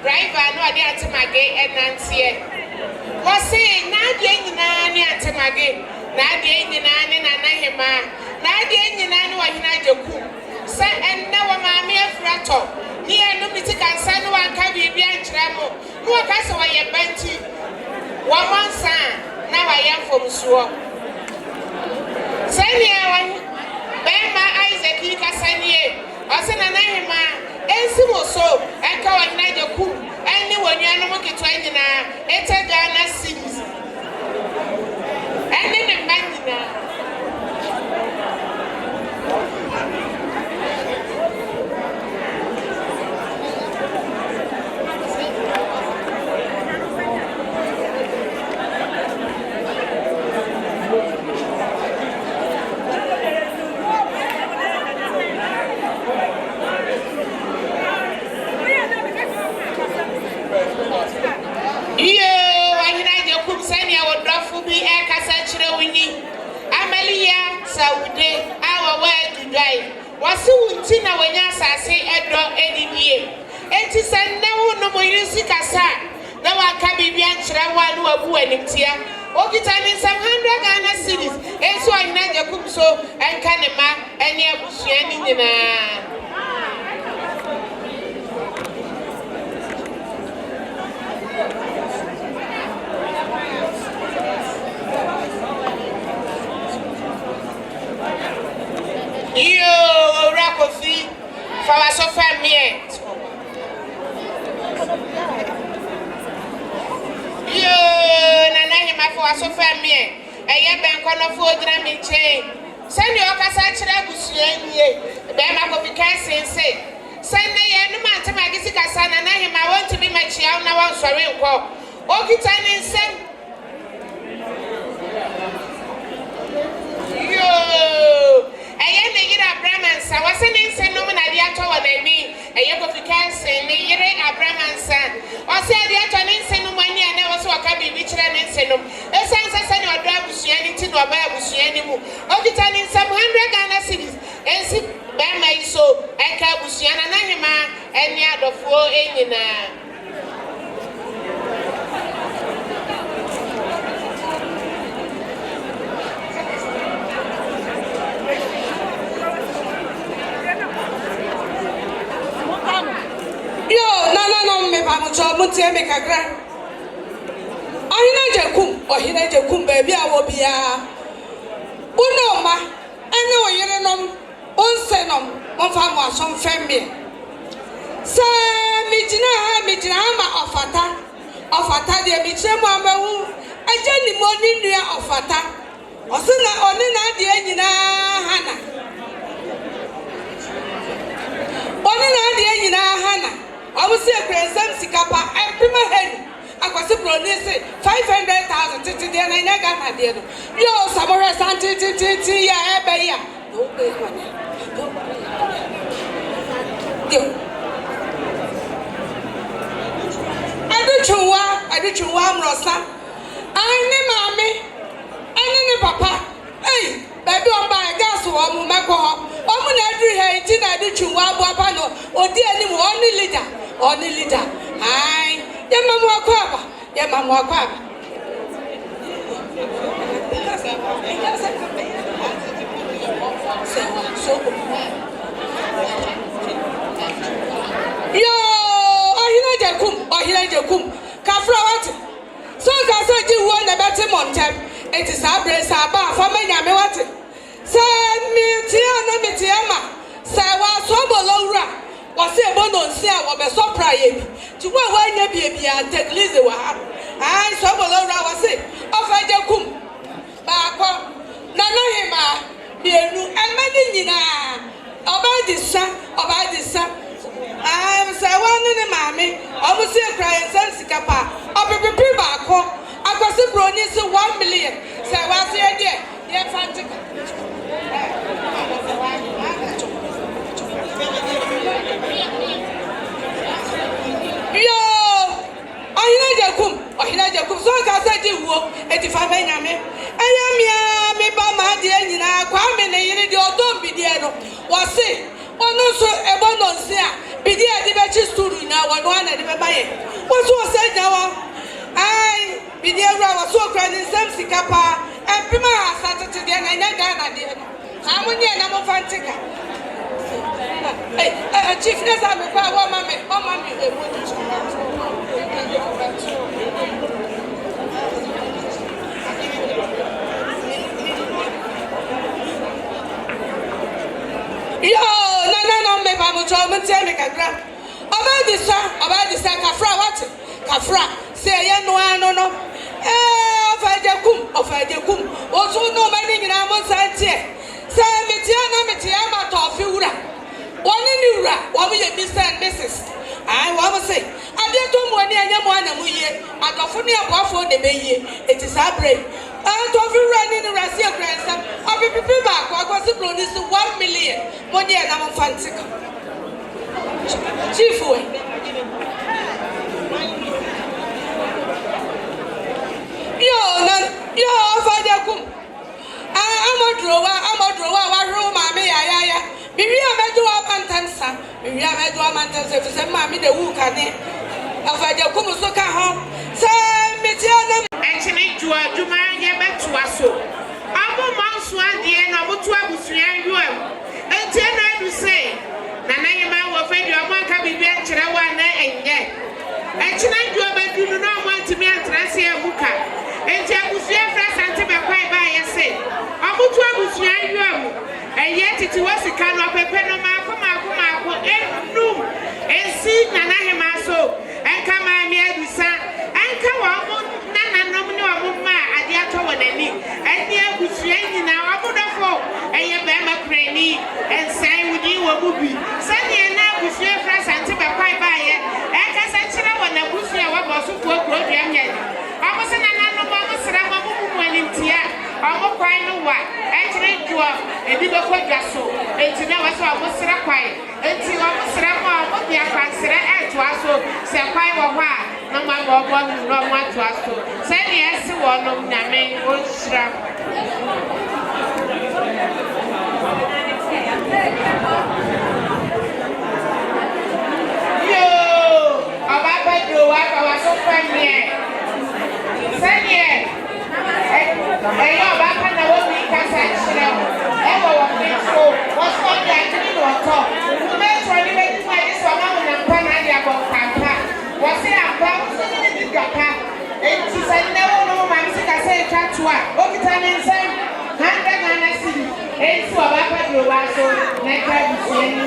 Driver, no, I didn't to my gate and Nancy. Was saying, Nadia, Nani, and to my gate, Nadia, Nani, and Nahima, Nadia, Nani, and Agyekum. Say, and now, Mammy, a frato. Near no music and son, one can be behind Tramo. No, I can't say a benty. 1 month, son. Now I am from Swap. Say, one, Bama Isaac, you can send ye. I said, Nahima. Ensimo so eka wa na Agyekum eni wonu anum keto anyina eta Ghana cedis eni ne manyina Saudi, our way to drive. Was soon Tina when I say Edro Eddie. It is a no more music as that. Now I can be behind one who are going here. Okitani some 100 Ghana cedis. And so I know you cook so and can a man and your bush you rack of feet for us of family. You Nana for us of family. A young bank on a 4 chain. Send your Cassandra Bussier, Bama of the Cassin say. Send the no matter my Gisica and I want to be my child now on Swarin Walk. Okitani send you. I am the Yera Brahmans. I wasn't in San Noman Adiato and I mean, a young of the Cassin, the Yera Brahmans son. Or said the Antonin Senumania and also a cabin which ran in Senum. A sense of Senor Drabusianity or Babusianimu. Okitani some 100 Ghana cities and sit Bama so and Cabusiana Nahima and Yard of War in. Mutia make a grand. I know Kum, baby, I will be a Unoma. I know you know, Unsenum, one farmer, some family. Sir, Mijama of Fata, dear Michema, I journey morning near of Fata. Or sooner only not the Enina Hannah. Only not the Enina Hannah. I will say a grandson Sikapa and Prima Hen. I was a producer 500,000 to the end. I got my dear. Yo, Samara Santi, ya, Ebaya. Don't pay money. I do you want Rosa? I name mommy. I name papa. Hey, baby, on my gas or Mumako. Omun every hair, I do you want Wapano or dear only leader. Aye, your mamma quaba, your mamma quaba. Yo, Jakum, Kafrawat. So I said you won the better Montem. It is our brace, our bar for many. I what it. Send me Tiana, Sawa Sobolora. Was a bonus here or a surprise to one baby and take Lizzie. I saw Bolora was it. Of Agyekum. Bako. Nana hima. Bienu and Medina. About this son. I'm say one in the mammy. I was here crying Sensikapa. I'll be Bako. I was a brony 1 million. Say what's the idea? Dear Fantica. Yo, I Jacob, so I said you walk 85 Benjamin. I am me by my dear, you know, Kwame, and you don't be there. Was it? One also a bonus here. Be there, the batches to now, one and the buy it. What was said now? I be there, I was so crying, some Sikapa, and Prima Saturday, and I never did. How many number of Fantica? Hey, chiefness, I'm a power, Mamma, yo, no, me, I'm a German, tell me, about this, Kafra, what? Kafra, say, no. Of Agyekum, also no money in our side. Say, Metiana, Tofura. One in Ura, what we have business. I want to say, I didn't know one and we are California for the Bay. It is our break. And of you running the Russia grandson, I'll be back. I was to produce 1 million. 1 year, I'm a fancy. Chief, yo, Agyekum. I'm a drawer, room, I Maybe I do a mantansa. Maybe I do a mantansa if some mammy the who can it. Of Agyekum so come home. Say, Metiana, actually, you are sika no pepe no maako enum ensi nana hema so enka ma mi adusa enka wa mo nana nom ne wa mo ma ade ato wonani ade agusua nyina wa bodofo eye be ma krani ensan wudi wo bubi sane na agusua fra Asante be kwai ba ye enka sa kire wona agusua wa Bosofour kro dua nya amo se nana no mo sra mo mu alimtia amo kwai no wa enchire ntua ebi be ko dwaso enti na waso amo sra kwai enti amo sra mo amo dia kwansra eto aso se kwai wo ho a na ma bo no mo ato aso se ne esi wo no nyame o sra yo ababa do wa ka waso fanye se ne eyo ababa na wo bi kasa chire ewo wo so waso dia kini no to me so ni me ti ma ni so ma na mpa na dia bo kaka wasi amba so ni di gaka enti se ne wo no ma mi ka se twatua o kita ni nsem 100 Ghana cedi enti ababa do wa so na ka bi so ni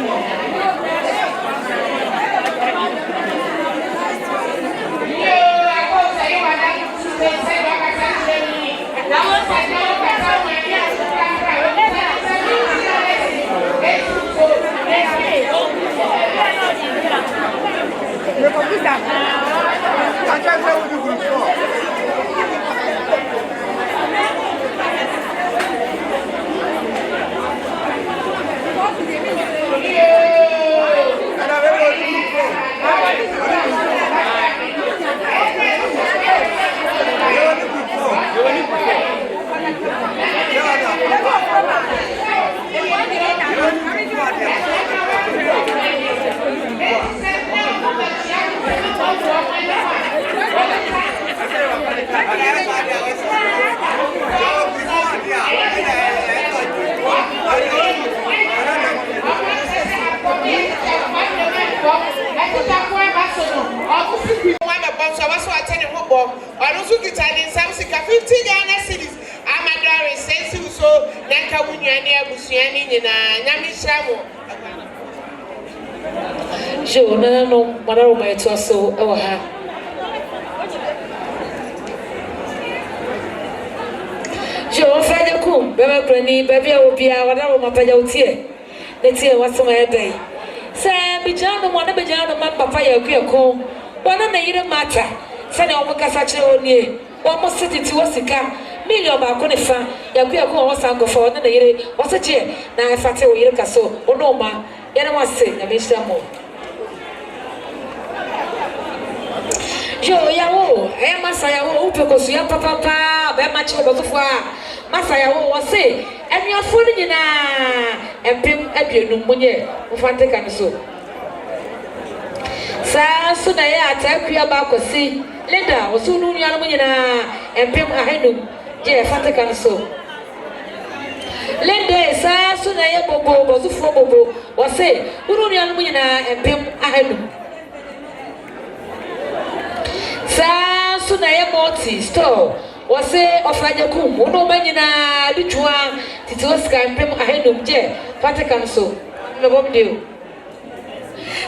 yo ako say wa na say wa ka sa ni na wo sa na ka sa wa ya so ka ka o kita sa ni enti so Le computer. I can't tell what you will for. Jo na no mara o mai to so e wo ha Jo fa de kum be be krani be bia obia wada wo mapaja utie ne tie wasoma e bai se bi jano mo na be jano man papa ya Agyekum wana na yire mata se na o kasa kire oni o mo sititi wasika million ba ko ne fa ya Agyekum o sango fa wana na yire wasaje na afate o yire kaso ono ma yana wase na be shamo Jo yawo masa yawo upeko su ya papa be ma chi Bosofour masa yawo wo se enuafo ni nyina empem aduenum munye ufante kan so sa so na ya atakua ba kosi leda wo su nu nuanu nyina empem ahenum je fante kan so leda sa so na ya bobo Bosofour bobo wo se unu nuanu nyina empem ahenum sa so na ye multi store wose Agyekum uno manyina bitwa titi osika mpem ahenum je fatikan so no bomdeo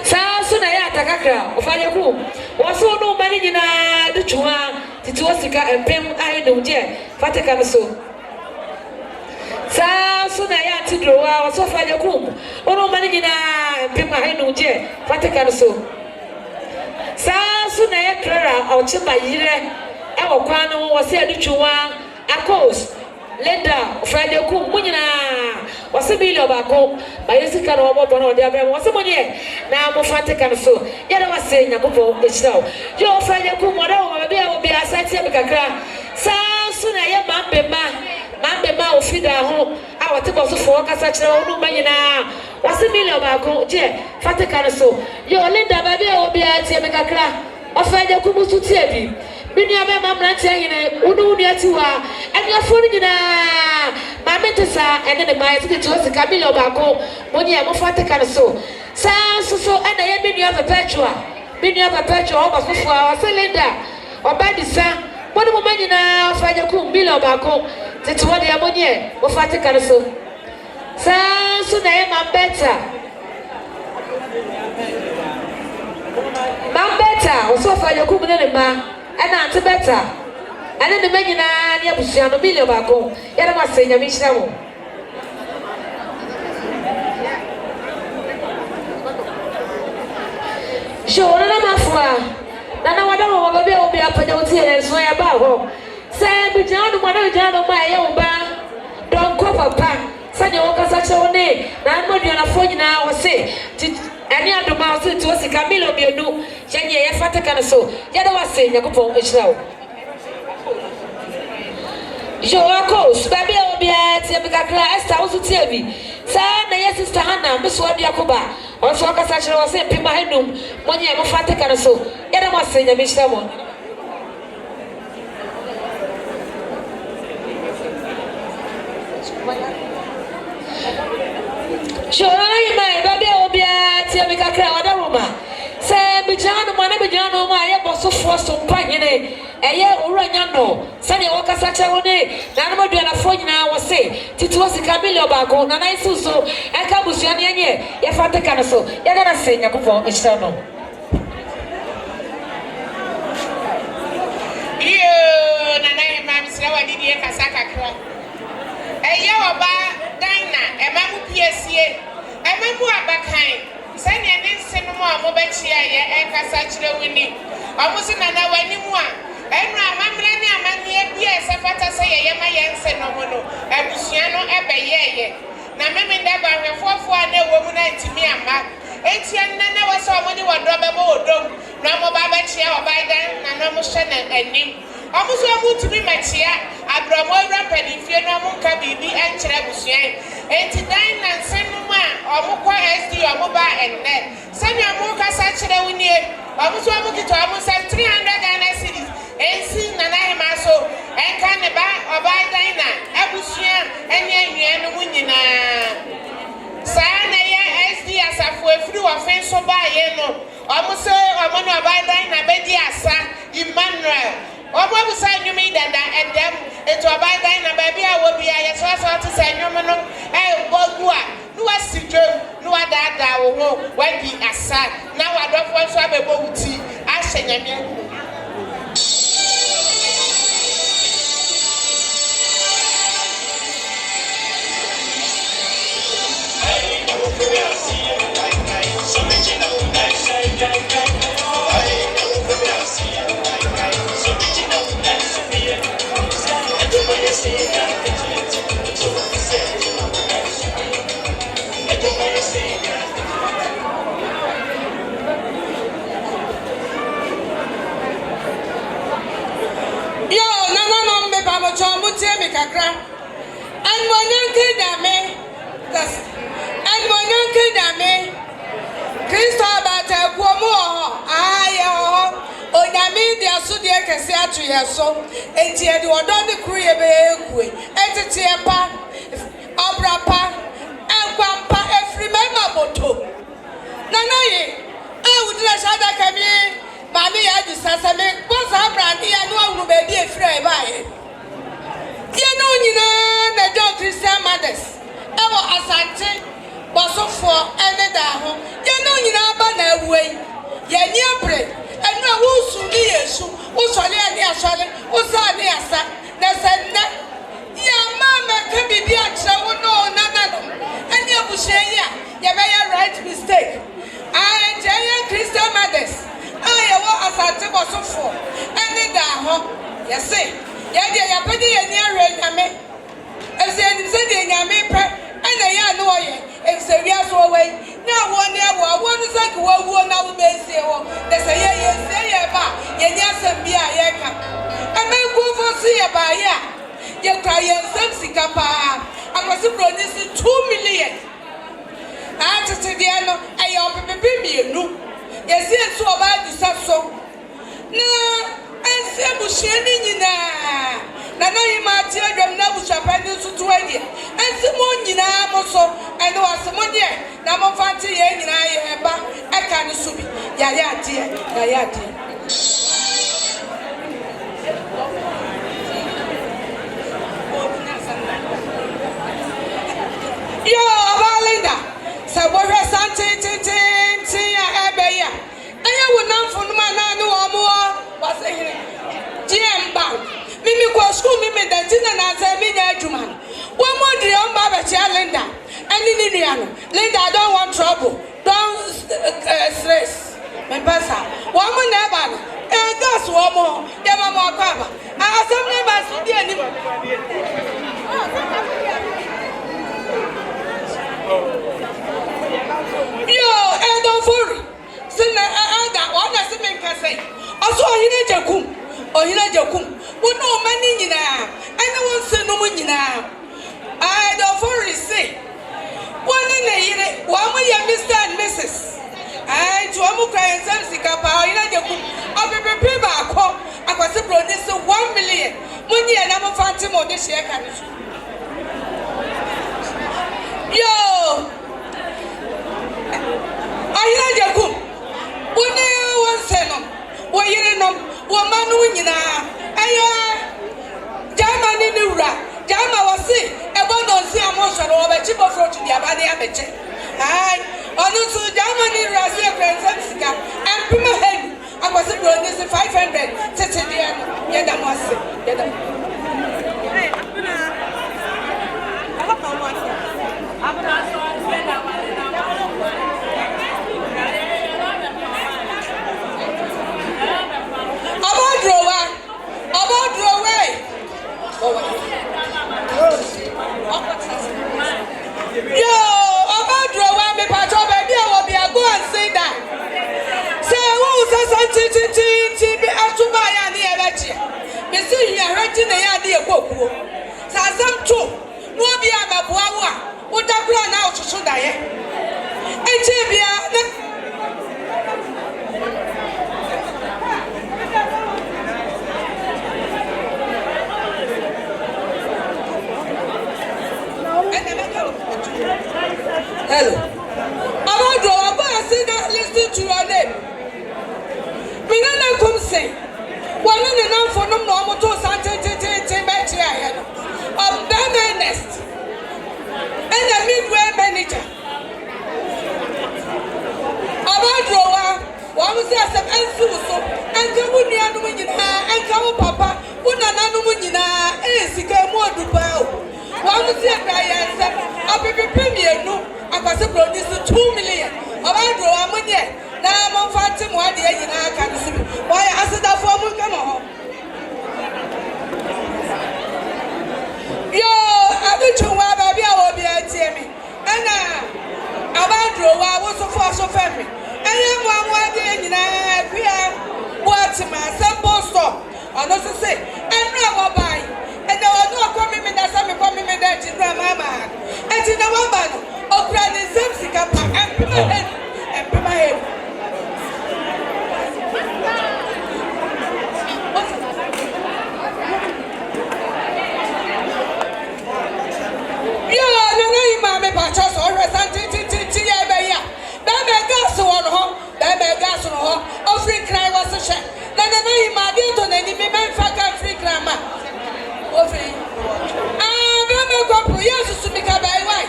sa so na ye atakakra Agyekum wose uno manyina bitwa titi osika mpem ahenum je fatikan so sa so na ye atidrowa wose Agyekum uno manyina mpem ahenum je fatikan so sa so na ye klara awchima yire e wo kwa no wo se adutwa akos leda Agyekum munyina wo se bilio ba ko ba yesika no wo bo no de abem wo se munye na mo fatika no so ye na wo se nyabobo echirawo yo Agyekum wo da wo ba bia wo bia asati e kakra sa so na ye mambema ofida ho a wo te Bosofour kasa kire wo no manyina wo se bilio ba ko je fatika no so yo leda ba bia wo bia tie me kakra Agyekum su tie bi binia be mamrantia hine unu atiwa enuafo ni nyina ma metesa ene ne mai tete osika bilio ba ko monye mo fatika no so sa so ena ye binia perpetua o Bosofour o cylinder o badisa woni mo manyina Agyekum bilio ba ko tete wode amonye mo fatika no so so na ma better Bosofour Agyekum ne ma ana ante better ane ne manyina ne abusua no million baako yɛde ma sɛ nyame hyira mo jo na mafua na wada wo ba be obi apanya wo tie so ya ba ho sɛ bi gya no ma na gya no ma ɛyɛ wo ba don ko papa sɛ ne wo kasa kyɛ wo ne na maduanafo nyinaa wo se ɛne adoma wo se ti wo sika million bienu kyɛ nye yɛ fata kan so yɛde wa sɛ nyakopɔn hyira wo jo akos ba be obi a tie bi kakra Esther wo so tie bi sɛ na yɛ sister Hannah me so odi akoba also kasa kyerɛ wo se pima henum monye mo fata kan so yɛde mo sɛ nyame hyira mo Shona yima baby obia tia mi kakra wada roma se bijano mana bijano ma ye Bosofour so mpanyene eye owuranya no se ne wo kasa kyerɛ ne na no madua na fo nyina wo se titi wo sika million baako na na isu so eka busua ne nye ye fata kan so ye ga na se nyakopɔ ehyira no iyo na yima misra wadi die kasa kakra eye oba Dina emamu piesie emamu abakan sɛnea ne nsɛm mu a mobɛkyia yɛ ɛnkasa kyerɛ wini ɔmo se nana wani mu a ɛno amammerɛ ne amanneɛ bi a ɛsɛ fata sɛ yɛyɛ ma yɛn nsɛ no ho no abusua no ɛbɛyɛɛyɛ na memenda bahwɛfoɔfoɔ a na ɛwɔ mu no antimi amma ɛntia nna na wɔ sɛ ɔmo de wɔdɔ bɛbɔ wɔ dom na ɔmo ba bɛkyia ɔbaedan na na ɔmo hyɛ no anim ɔmo so ɔmo tumi makyia abrɔmɔ ewura mpanimfie no ɔmo nka biribi ɛnkyerɛ abusua enti dan na nsɛm a ɔmo kɔ SD ɔmo ba ɛnnɛ sɛnea ɔmo kasa kyerɛ wo nie ɔmo so ɔmo kita ɔmo nsɛm 300 Ghana cedis ensi Nana Hema so ɛnka ne ba ɔbaedan na abusua ɛne anwea no mu nyinaa saa na yɛ SD asafo efiri wɔfen so baayɛ no ɔmo sɛ ɔmo ne ɔbaedan na bɛdi asa Emmanuel Obo busa nyumi dada edem eto abadan na baabi a wo bia ye so to say nyum no bogu a no wasidwem no wadada wo ho wadi asa na wadofo so abebo wuti ahye nyame kakra anmonyanke dame Kristo abata kuomu ho aye ho onyame dia so de kese atu yeso enti e de odo de kru ye be ekue etete pa obrapa enkwampa efri mema moto nanaye awudira shada kami mami ya di sasame bosa brandi ya no awunu be bi efri e baaye ye no nyina na John Christian Mothers ewo Asante Bosofour ene da ho ye no nyina ba na awuei ye ni abre enu awu su ni Yesu usole ani asole usani asa na sanna ya mama ka bibi a kire wo no nanano ene abushe ya ye be ya right mistake I John Christian Mothers aye wo Asante Bosofour ene da ho ye say ya de ya pedi ye ni awe nyame ese de nyame pe ene ya no ye ese wi aso we na wo ne wo no saki wo na wo be se wo de se ye ba ye nya sam bia ye ka ame ku fo se ye ba ya ye kwa ye sam sika pa akwasi produce 2 million atete de no aye opepepe mienu ye se so ba du so na ense busheni nyina na no yima ti adwam na bushapani sutu adi ense mo nyina mo so ene wasemo de na mo fante ye nyina ye ba eka ne subi ya ade yo Mimi kwa school mimi dantina na say me nya adwuma. One more day on baba chia Linda. Any Linda, I don't want trouble. Don't stress. My pasa. One more never. Gas one more. Never more papa. Some neighbors dear him. Yo, don't worry. Sina ada wana sime nkase. Aso ohine Agyekum. Ohine Agyekum. Wono mani nyina. Ene won se no mu nyina. I don't worry say. Woni na yire, wa mu ye Mr and Mrs. I to amu kran sam sika pa Ohine Agyekum. Opepepe ba akọ. Akwase produce 1 million. Munyi e na mo fanti mo de share kan so. Yo. Ohine Agyekum. Woni won se no. Wo yire no. Wo manu nyina. Aya. Jamani ni wura. Jama wasi ebo no si amosho no obechi Bosofour to dia bade abeche. Ai, onu su jama ni wura si ekrense sika. Empima head. Akwase produce 500. Tete dia no. Yeda mo ase. Yeda. Hey, abuna. Apa mo ase? Abuna so spend that one now. About drawer. Yo, about drawer me pacho baby I will be go and say that. Say who says something be atuba ya ni ebechi. Me see here renting na ya di ekokuo. Sa sam two. No be amaboa wo a. Wo da kura na otutu da ye. Eche bia na hello. About do I see that listen to your name. Me na come say. One in the for no more to Asante Mampong. Nest. And the midway manager. About drawer. One says some ensuso. And the Munia Numina and Kamu Papa. Una Numina is more to bow. One said I answer. I'll be premier no. I was produce 2 million. About drawer money. Now I'm on Fatim 1 year in our country. Why I said that for me come on. Yo, I bet you why baby I will be at me. And about drawer was so far so family. And then 1 day in what my sample stop. I also say, and now buy. And there was no coming that some coming that in Mama. And in the one Okra ni zemsi kapa empima head. Yo, nana ima me pacho so resante ti ya be ya. Ba me gas won ho, ba me gas no ho. O free cry was a share. Nana ima de to na ni me fa ka free cry ma. O free. Ba me go pro yesu su mi ka bai wai.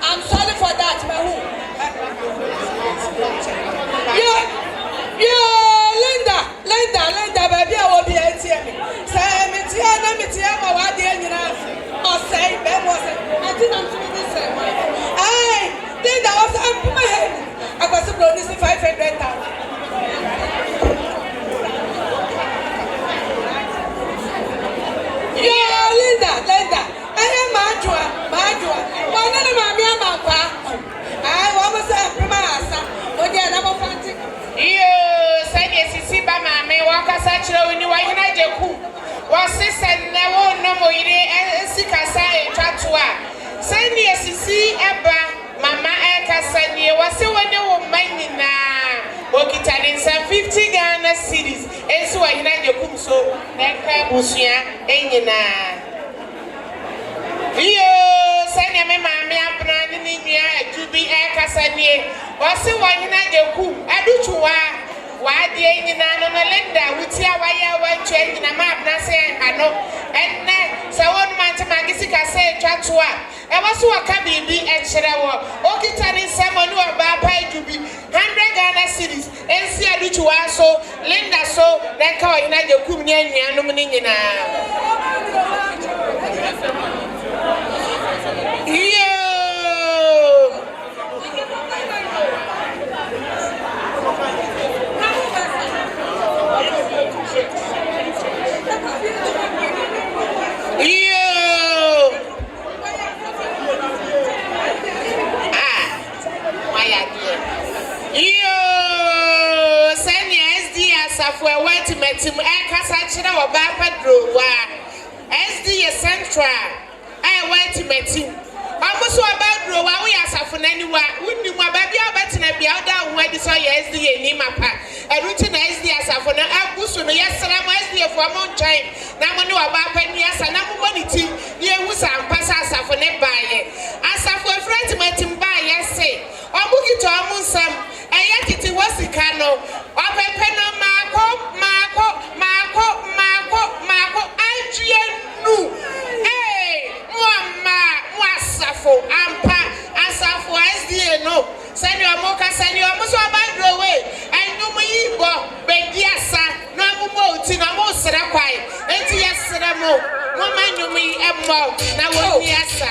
I'm sorry for that, Mahu. Linda, baby, I will be at me. Say, Mitiana, what the end or say, Ben was it. I didn't do this. Hey, Linda was up my head. I was producing 500,000. Linda. I am Majua. One of them, I was a primasa. When you're number 40. You said yes, you see, by my may walk as such a when you are in Agyekum. Was this and never no more and Sikasa Tatua. Send yes, you see, Abba, Mama Akasani was the one who made now. Working in some 50 Ghana cities. And so I in Agyekum so that Busia, and Yo, send me mammy up running in here to be a Cassani. What's the one in Agyekum? I do to why the engine on a lender with your wire change in a map, Nasa and I know. And so one man to Magisika say, Chatua. e waso waka bibi e kyerɛ wo okita ne nsɛm ne ɔba pa edubi 100 Ghana cedis ensi adutuwa so Linda so na ka ɔyina Agyekum ne anuanom ne nyinaa for a white metim and Cassachina or Bapadro, SD Central, and white metim. Almost about Dro, we are suffering anywhere. Wouldn't you, my baby, but in a biada where this SD and Nimapa, a routine SD as a for an Abusu, yes, and I'm SD for a month time. Now, I know about Pennias and I'm money tea, you was a passas for net by it. As I for a friend to metim by, yes, say, or book it to Amusam, and yet it was the cano, or Pepeno Marco, Adrian, hey, Mwasafo, Ampa, Asafo, SDA, no, send your mocha, send your muso about the way, and no me, Bediasa, no more, no more Serapai, and yes, Seramo, no man, you me, Emma, now, yes,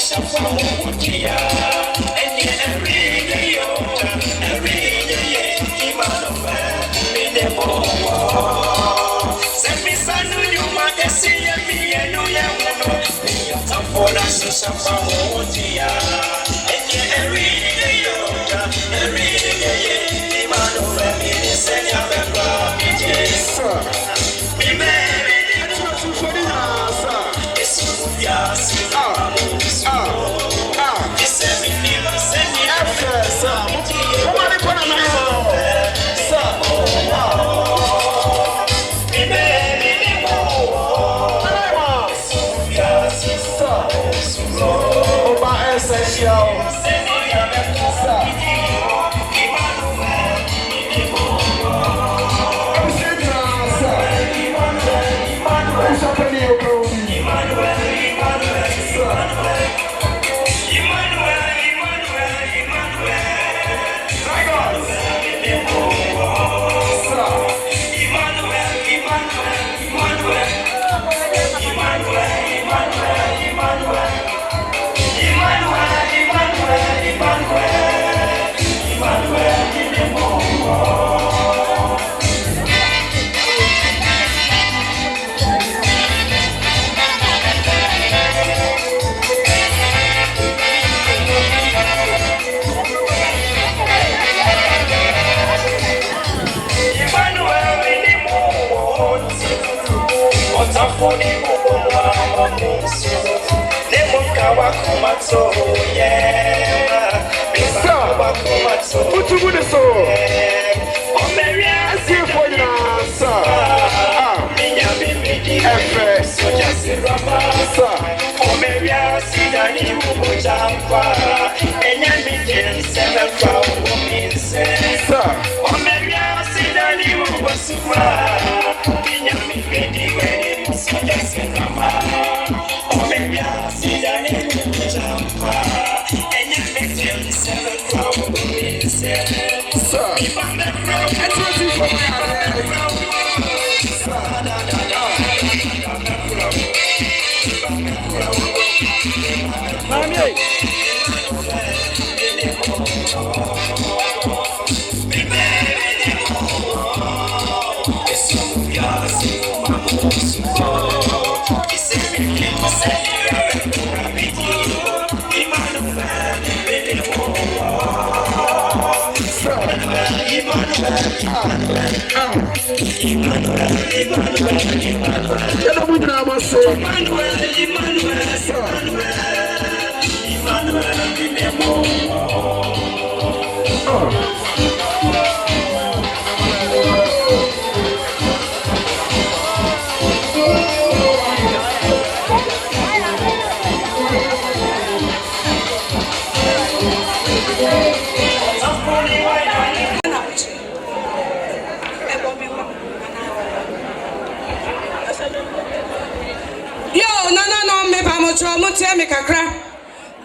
Bosofour.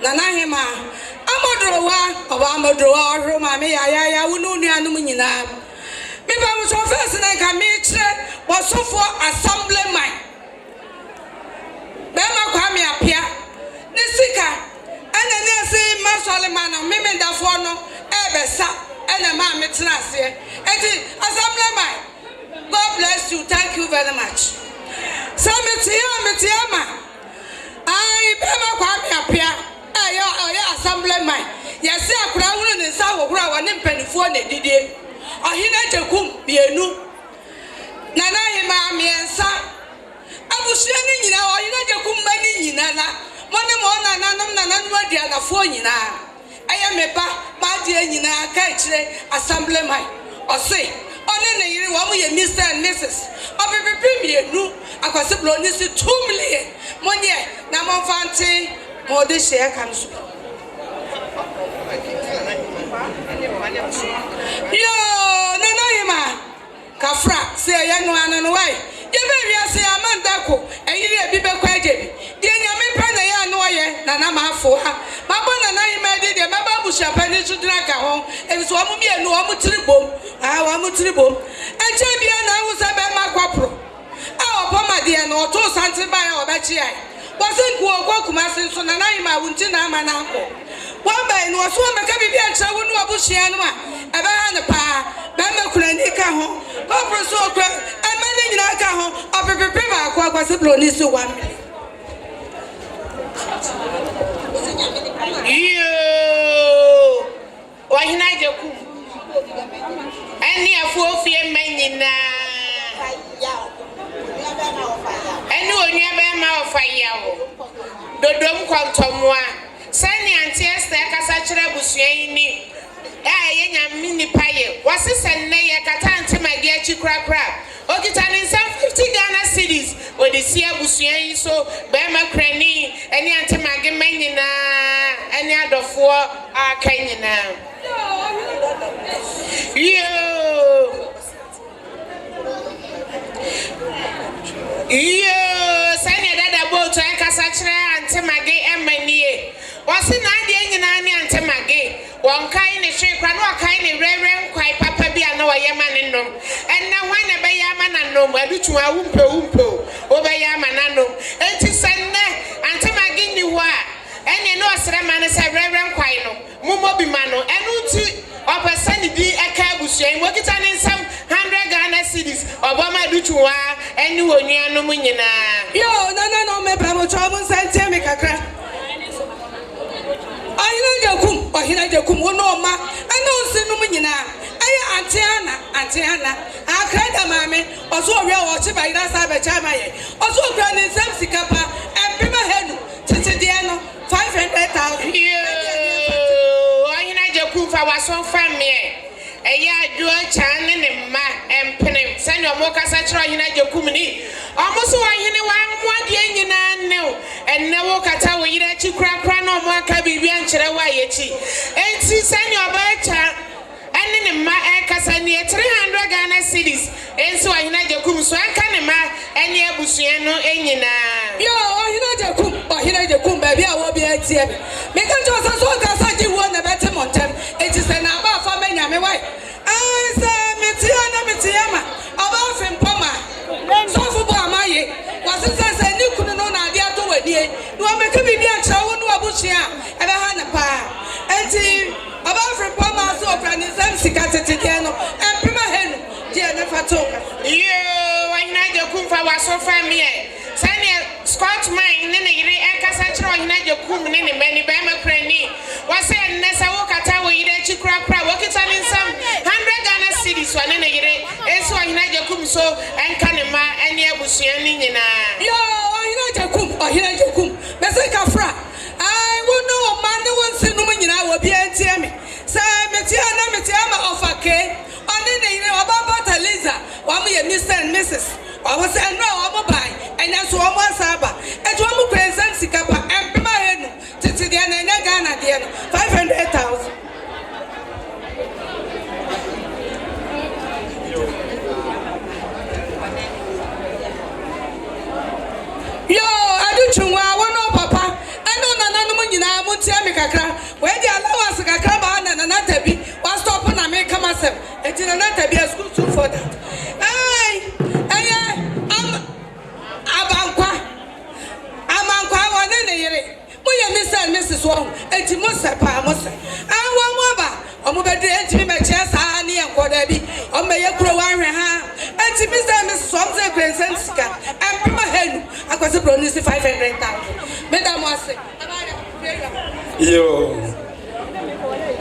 Nana hema amodrowa oba amodrowa roma me ya wonu nuanu nyina me ba mo so first na ka me kire Bosofour assemblyman be ma kwa me apia ne sika ana ne se masoleman me mendafo no ebesa ana ma me tena ase enti assemblyman, God bless you, thank you very much. So me ma ai be ma kwa me apia oya assemblyman yesi akura hunu ne nsa wogura wa ne mpanifo na didie Ohina Agyekum bienu Nana hema amiensa abusuo ni nyina Ohina Agyekum ba ni nyina na mone mo nanom aduanafo nyina eye meba ma die nyina ka kire assemblyman ose one ne yiri wo mo ye Mr and Mrs obibibi bienu akwase bloni si 2 million monye na monfante Mode share comes. Yo, Nana hema Kafra, say ya no anu why. Ye be wi say Amanda ko, eyire bi be kwa jebi. De nyame pa na ya no ye na na mafo ha. Mabo Nana hema de maba busha pa ni tudra ka ho. E so omu mienu omu tribom. Omu tribom. Enche bia na wo se be makwapro. Opoma de no to sante ba ya obachi ai. Wasn't go Kumasi so Nana hema wunti na ama na ko. One by no so make bi bia ncha wonu abushia no a ebe ha ne pa ba me kura ni ka ho ko so kura ema ni nyina ka ho opepepe ba ko akwase bloni so 1 million. Yo Ohina Agyekum eni afuofie manyina eni onua be ma ofaya wo dodom kwantomoa sani anti Esther kasa kire busuan ni ye nyam ni paye wasese nne ye kata anti magi achi krakra okita ni 50 Ghana cedis odi si abusuan yi so be ma krani eni anti magi manyina eni adofo akanyina yo sani dada boto kasa kire anti magi emanie wasi na ade nyina ni ante mage won kai ne hwe kwa no kai ne reverend kwai papa bia na wayema ne nom enna hwan na be yama na nom adutu awumpo obeya ma na nom enti senne ante mage ni wa ene no osre ma ne se reverend kwai no mumo bi ma no enu ti opesa ni di eka abusuan mo kita ne nsam 100 Ghana cedis oboma adutu wa eni wonua no mu nyina yo no me pa mo chobo sante me kakra Ohina Agyekum wono ma ana onsenu nyina aya antiana akrada mame ozo owe wo chi ba ina sa be chama ye ozo okra ni nsam sika pa empema henu tete de no 500,000 Ohina Agyekum fa waso famie eya aduo chan ne ma empene sani omo kasa kire Ohina Agyekum ni omo so Ohine wa nwade nyina ne enne wo kata wo yira chi krakra na omo aka bibia nkire wa yechi enti sani obacha enne ne ma kasa ni 300 Ghana cedis enso Ohina Agyekum so aka ne ma enne abusuan no enyina yo Ohina Agyekum ba bia wo bia tie me kan jo so kasa ji wo na bete montem enti se na ba fa manya me wai metiama aba fem poma so fu bo amaye wasese se ni kunu no na ade ato wadie no make bibi ancha wo no abuchia ebe ha na pa enti aba fem poma so organizam sika tete no empema henu je na fatoka yo Ohina Agyekum fa wa so family. Sanya Scott mine nene yire ekasa kire ohina Agyekum nene mani ba makrani. Wase nnesa wo kata wo yire chikura kura wo kita ne nsam 100 Ghana cedis wa nene yire eso ohina Agyekum so enka ne ma ene abusua ni nyina. Yo ohina Agyekum. Bese kafra. I will know man the one say no nyina wo bia tie me. Say metia na metia ma ofake. Oni ne yire obaba Liza. Wa mu ye Mr and Mrs. I was saying no, I'm buy, and that's one more saba. And one present Sikapa and Pimahenu to the end Ghana, the 500,000. Yo, I do chunga, one no papa. I know none in our Mutiamika, where the allowance of Kakaba and another be was stopping and make myself. It did not be a school too for that. Mr. and Mrs. Wong, and Timosa Pamosa. I want more. I'm better to my chest, honey, and Quadabi, or may you grow one and to Mr. and Mrs. Swansea Gransenska, and Pima Hen, I was a bonus 500,000. Madame was yo.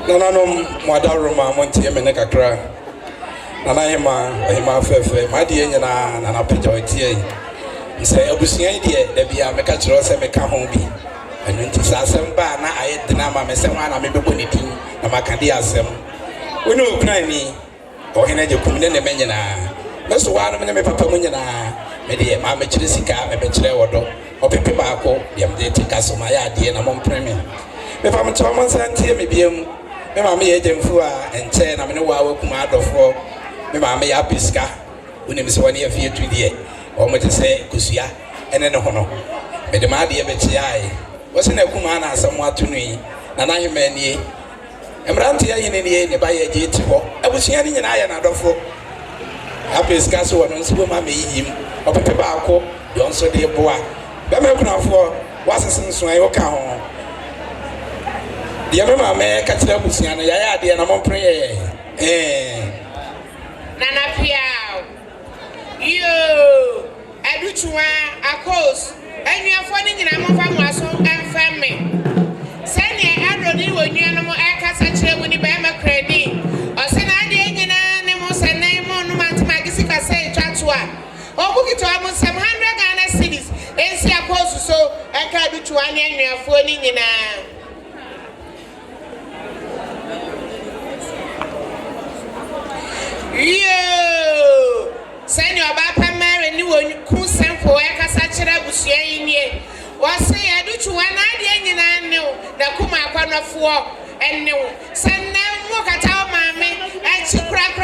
Nananum, Madaruma, Montiam and Necacra. Nanaima, Fefe, my dear, and I enjoy tea. Say, I was the idea that we are make a choice and make a home. And when to Sassam Bana, I ate the Nama, Messamana, maybe Bonitin, and Macadiasem. We know Cranny, or in Agyekum, then the Menina. That's one of the Papa Munina, maybe a Mamma Jessica, maybe Chile or Pepe Marco, the Amdate Casomaya, dear Namon Premier. If I'm Thomas and Tia, maybe Mamma Agent Fua and 10, I'm in a while come out of 4. Mamma Yapiska, when it is 1 year 3 years, or what to say, Kusia, and then a honor. But the Madia Betty. Wasn't a Kumana somewhat to me, and I am many. I'm ranting in the by a gate for. I was hearing an iron out of 4. Happy is Castle and Superman him, or Pepe Barco, don't so dear boy. Bama for was a sense when I walk home. The other man catch up with Siana, Yaya, and I'm on prayer. Nana Piao. You, I do to a course. And you are finding in a mobile and family. Send your adroit when you are no more Akasa when you buy my credit. Or send idea animals and name on Matemagica say Chatua. Or book it to almost 700 Ghana cities. And see a post so I can do to one and you are phoning in a. You send your Papa Mary new cool sample. Was say I do to one idea and know that Kuma corner for and no send them walk at our mammy and she crack.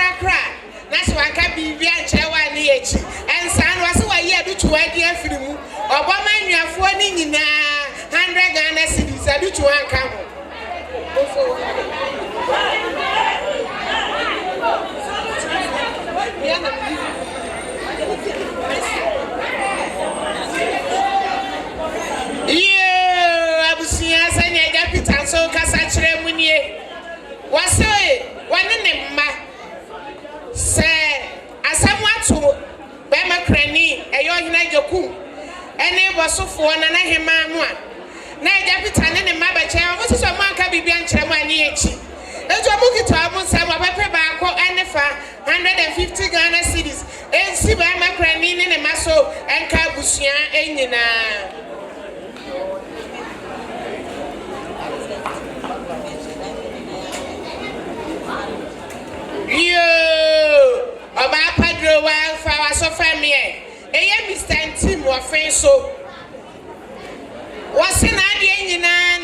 That's why I can be very chawa and son was why you do to idea for you. Obama, you are phoning in 100 Ghana cities. I do to one camel. Yeah, I was seeing as any deputy so Cassandra Munier. Was say, one in ma say, as someone to Bama Cranny, a young Agyekum, and it was so for and I him one. Now, deputy and a mother chair, what is a man can be being Chamani? Let's book it to almost some of Pepe Barco and the 150 Ghana cities. And see Bama Cranny in a muscle and Cabusia and you about Padre Wild for our so family. A Mr. and Tim were friends so. What's an idea in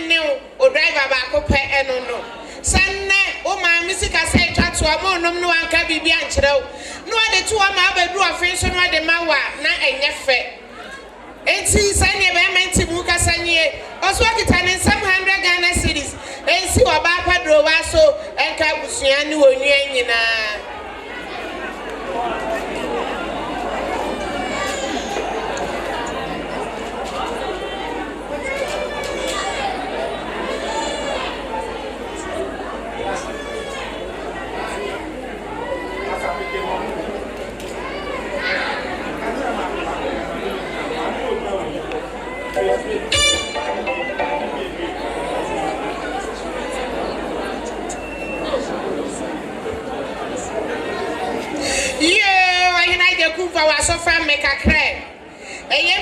new or drive about Copa and no. Sunday, oh, my music I say to a more no one can be beyond. No other 2 of my bedroom of friends on the Mawa, not a nephew. And see, Sunday, I meant to Muka Sanye, also getting some 100 Ghana cities. And see what Papa drove us so and Cabusian or Nina. kakra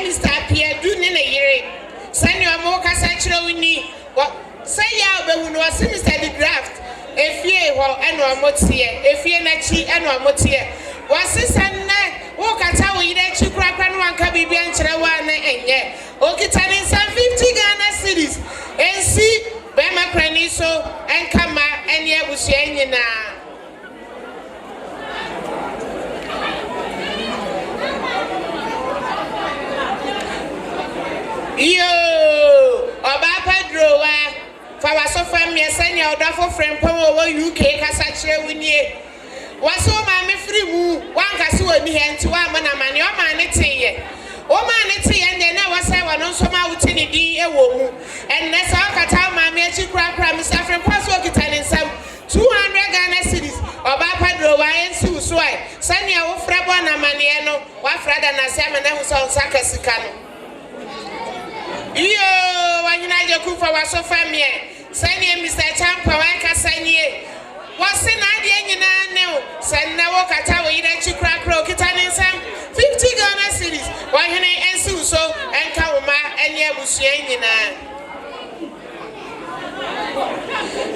Mr. Pierre do ne yere send your more casachro winnie what say ya be no see Mr. the draft efie ho eno amotie efie na chi eno amotie wase sanna wo kata wo yire chi kura no anka bibia nkyere wa na enye okita ne 50 Ghana cedis ensi be makrani so enkama ene abusu enyina yo oba Pedro wa fa waso fam me senya odafo frem pom wo UK kasa kire wunie waso ma me free mu wan kase wani he nti wa ma na mane o ma ne teye nde na wasa wa no so ma wuti ni din e wo mu en na sa kata ma me chi kura me sa frem paso kitane nsam 200 Ghana cedis oba Pedro wa ensi uso ai senya wo fra bo na mane no wa fra da na se me na hu so saka sika no iyo wanyina Agyekum for waso family sanye Mr. Champa wa kasanye wase na ade nyina ne sanna wo kata wo yira chikra kitane nsam 50 Ghana cedis wanyina ensi uso enka wo ma enye abusu nyina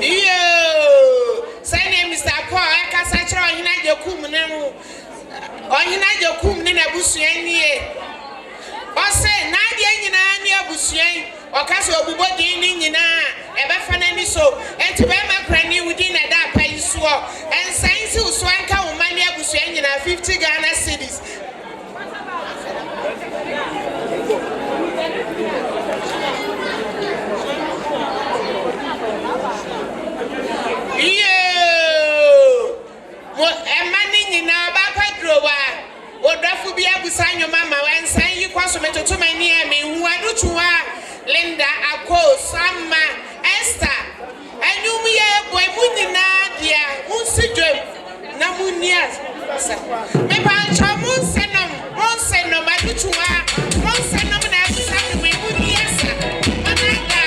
iyo sanye Mr. Paul akasa kira wanyina Agyekum ne mu wanyina Agyekum ne na abusu nye ose na ade nyina ne abusuan okaso obubodi ni nyina ebe fana ni so enti be makrani wudi na da pai so en science uso anka wo mani abusuan nyina 50 Ghana cedis mo emani nyina ba Pedro wa odafu bi abusanyo mama wensan yi kwaso metoto mani e me hu adutuwa Linda Ako Sama Esther anyum ye boy munyina dia munsidwem na munia me pa cha monsenom adutuwa monsenom na abusanyo me munia sa mananga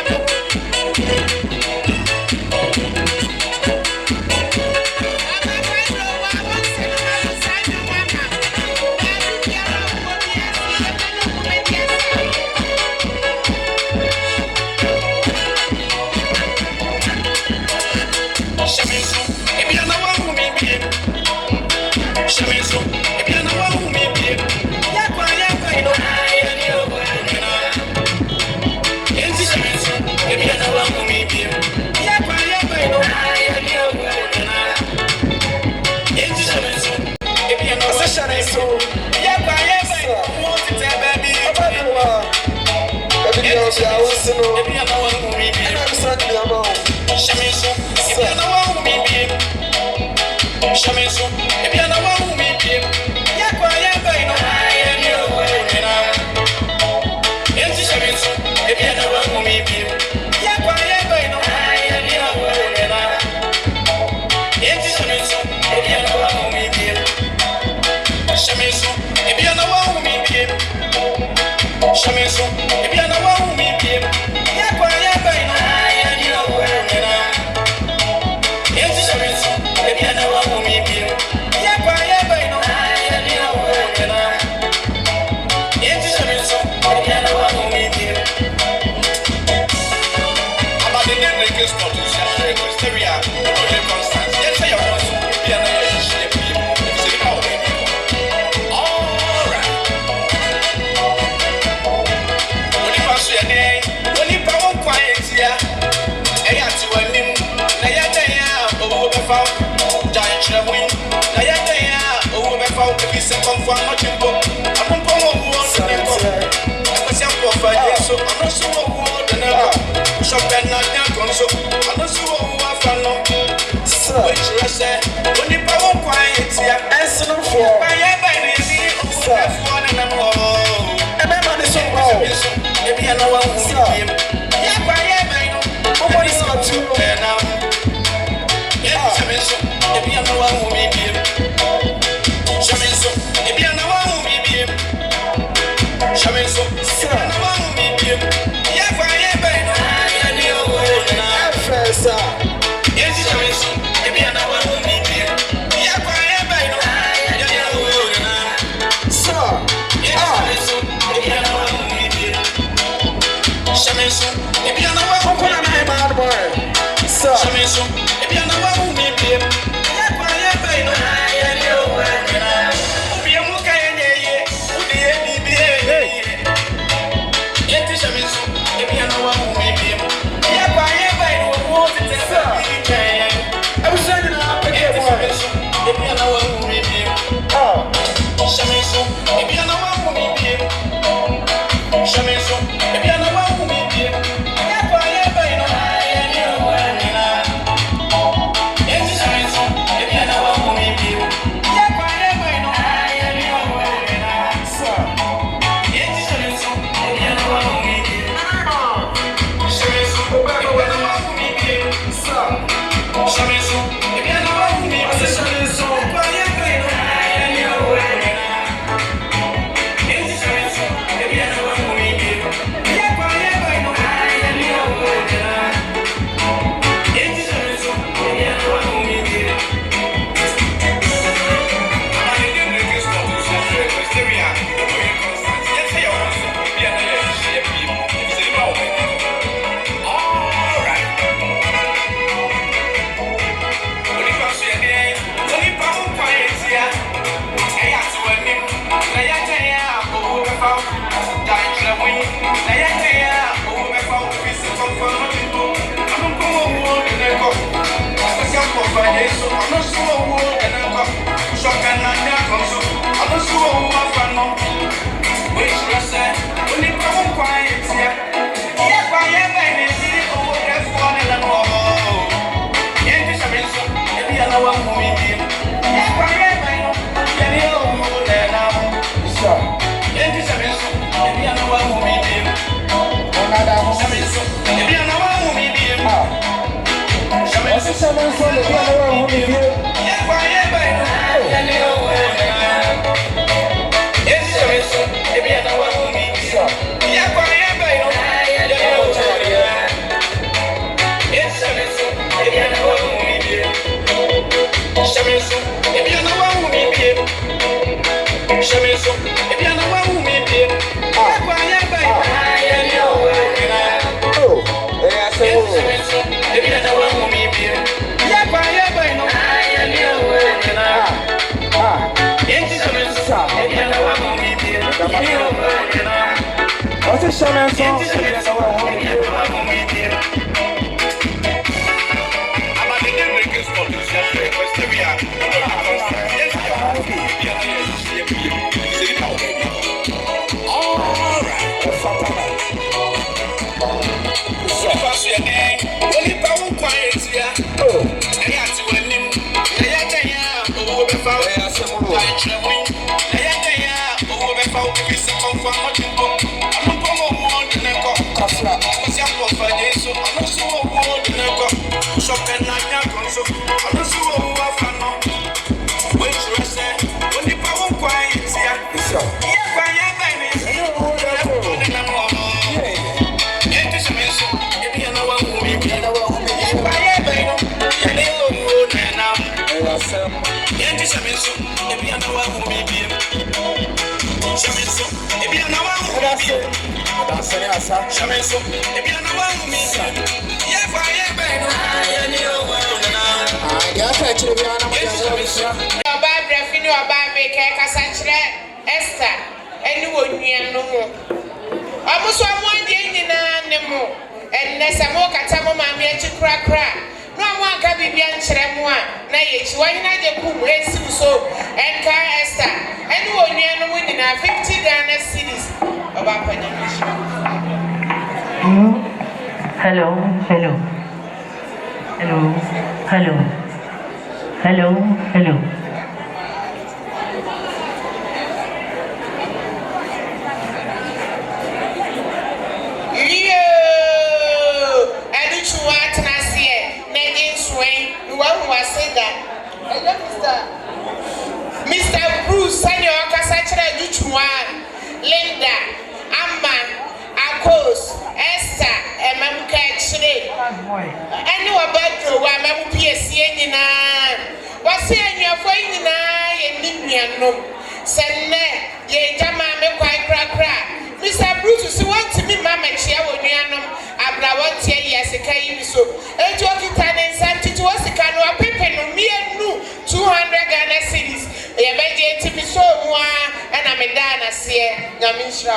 Namisha.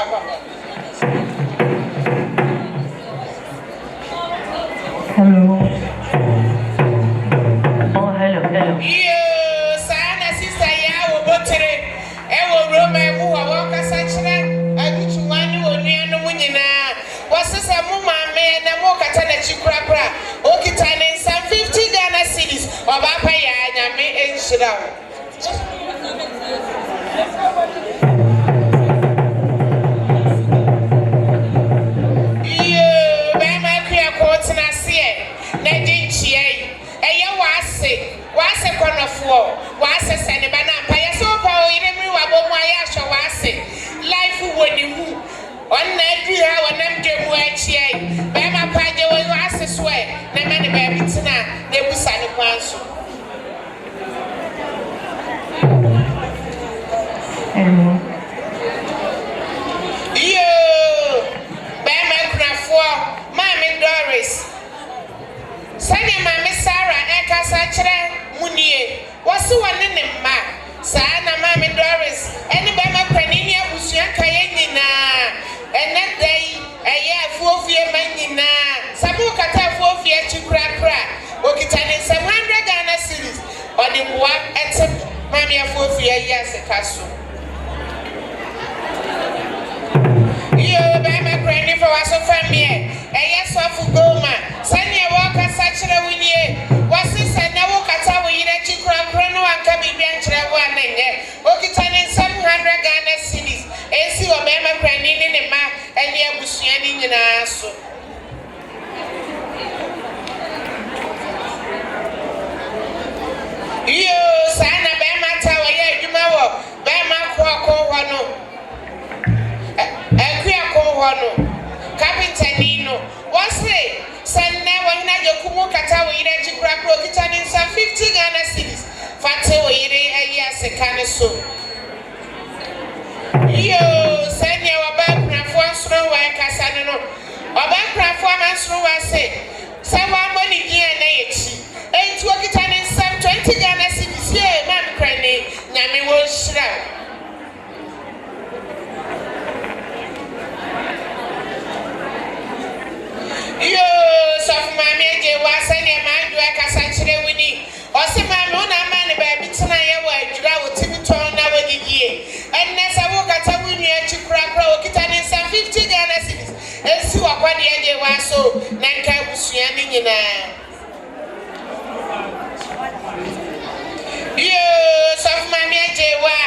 Hello. Oh, hello. You, Sana, sister, ya, Botere, Ewo Roma, who are walking such a good one who are near the Munina. Was this a mumma man, a Mokatana Chikrapra, Okitan, some 50 Ghana cities, or Bapaya, and me and Shida. Wase sene bana pa so pa o ire mi wa bo mu aya hwe wase life woni hu onna adu ha wonam de mu achi ai be ma pa je wo wase so e na me ne be bitina na ebusa ne kwanso yo be ma krafo ma me Doris sane ma me Sarah e ka sa kire munie wasu wane ne mma saa na ma me Doris eni ba ma panini abusua kaye nyina ene dai eye afuofie ma nyina sabu kata afuofie chikrakra okitane 700 Ghana cedis odi bua ete ma me afuofie yasekaso yo ba ma krani for waso famie eye sofu goma sane waka sachire wunie wasi sane wokata wuyire chikrakra no anka bibia nchire wo anenye okitane 700 Ghana cedis esi obema krani ne ma eni abusua ni nyina so yo sana bema ta waye adwuma wo bema ko hono hono kapitenino wase sanne wahina Agyekum kata wo ire chikrakro kitani 50 Ghana cedis fate wo ire ayi asekane so yo sanye wabakranfo asoro wa kasane no wabakranfo amansoro wase sawa moni dia na yechi enti wo kitani 20 Ghana cedis ye man krane nyame wo shira yo sof mami eje wasane mandu akasa kire wini ose mami ona mane ba bitina ye wa adura wotimiton na wadidie enne sa wo kata wini achikrakra okitane 50 Ghana cedis esi wakwade eje waso na nka busua ni nyina yo sof mami eje wa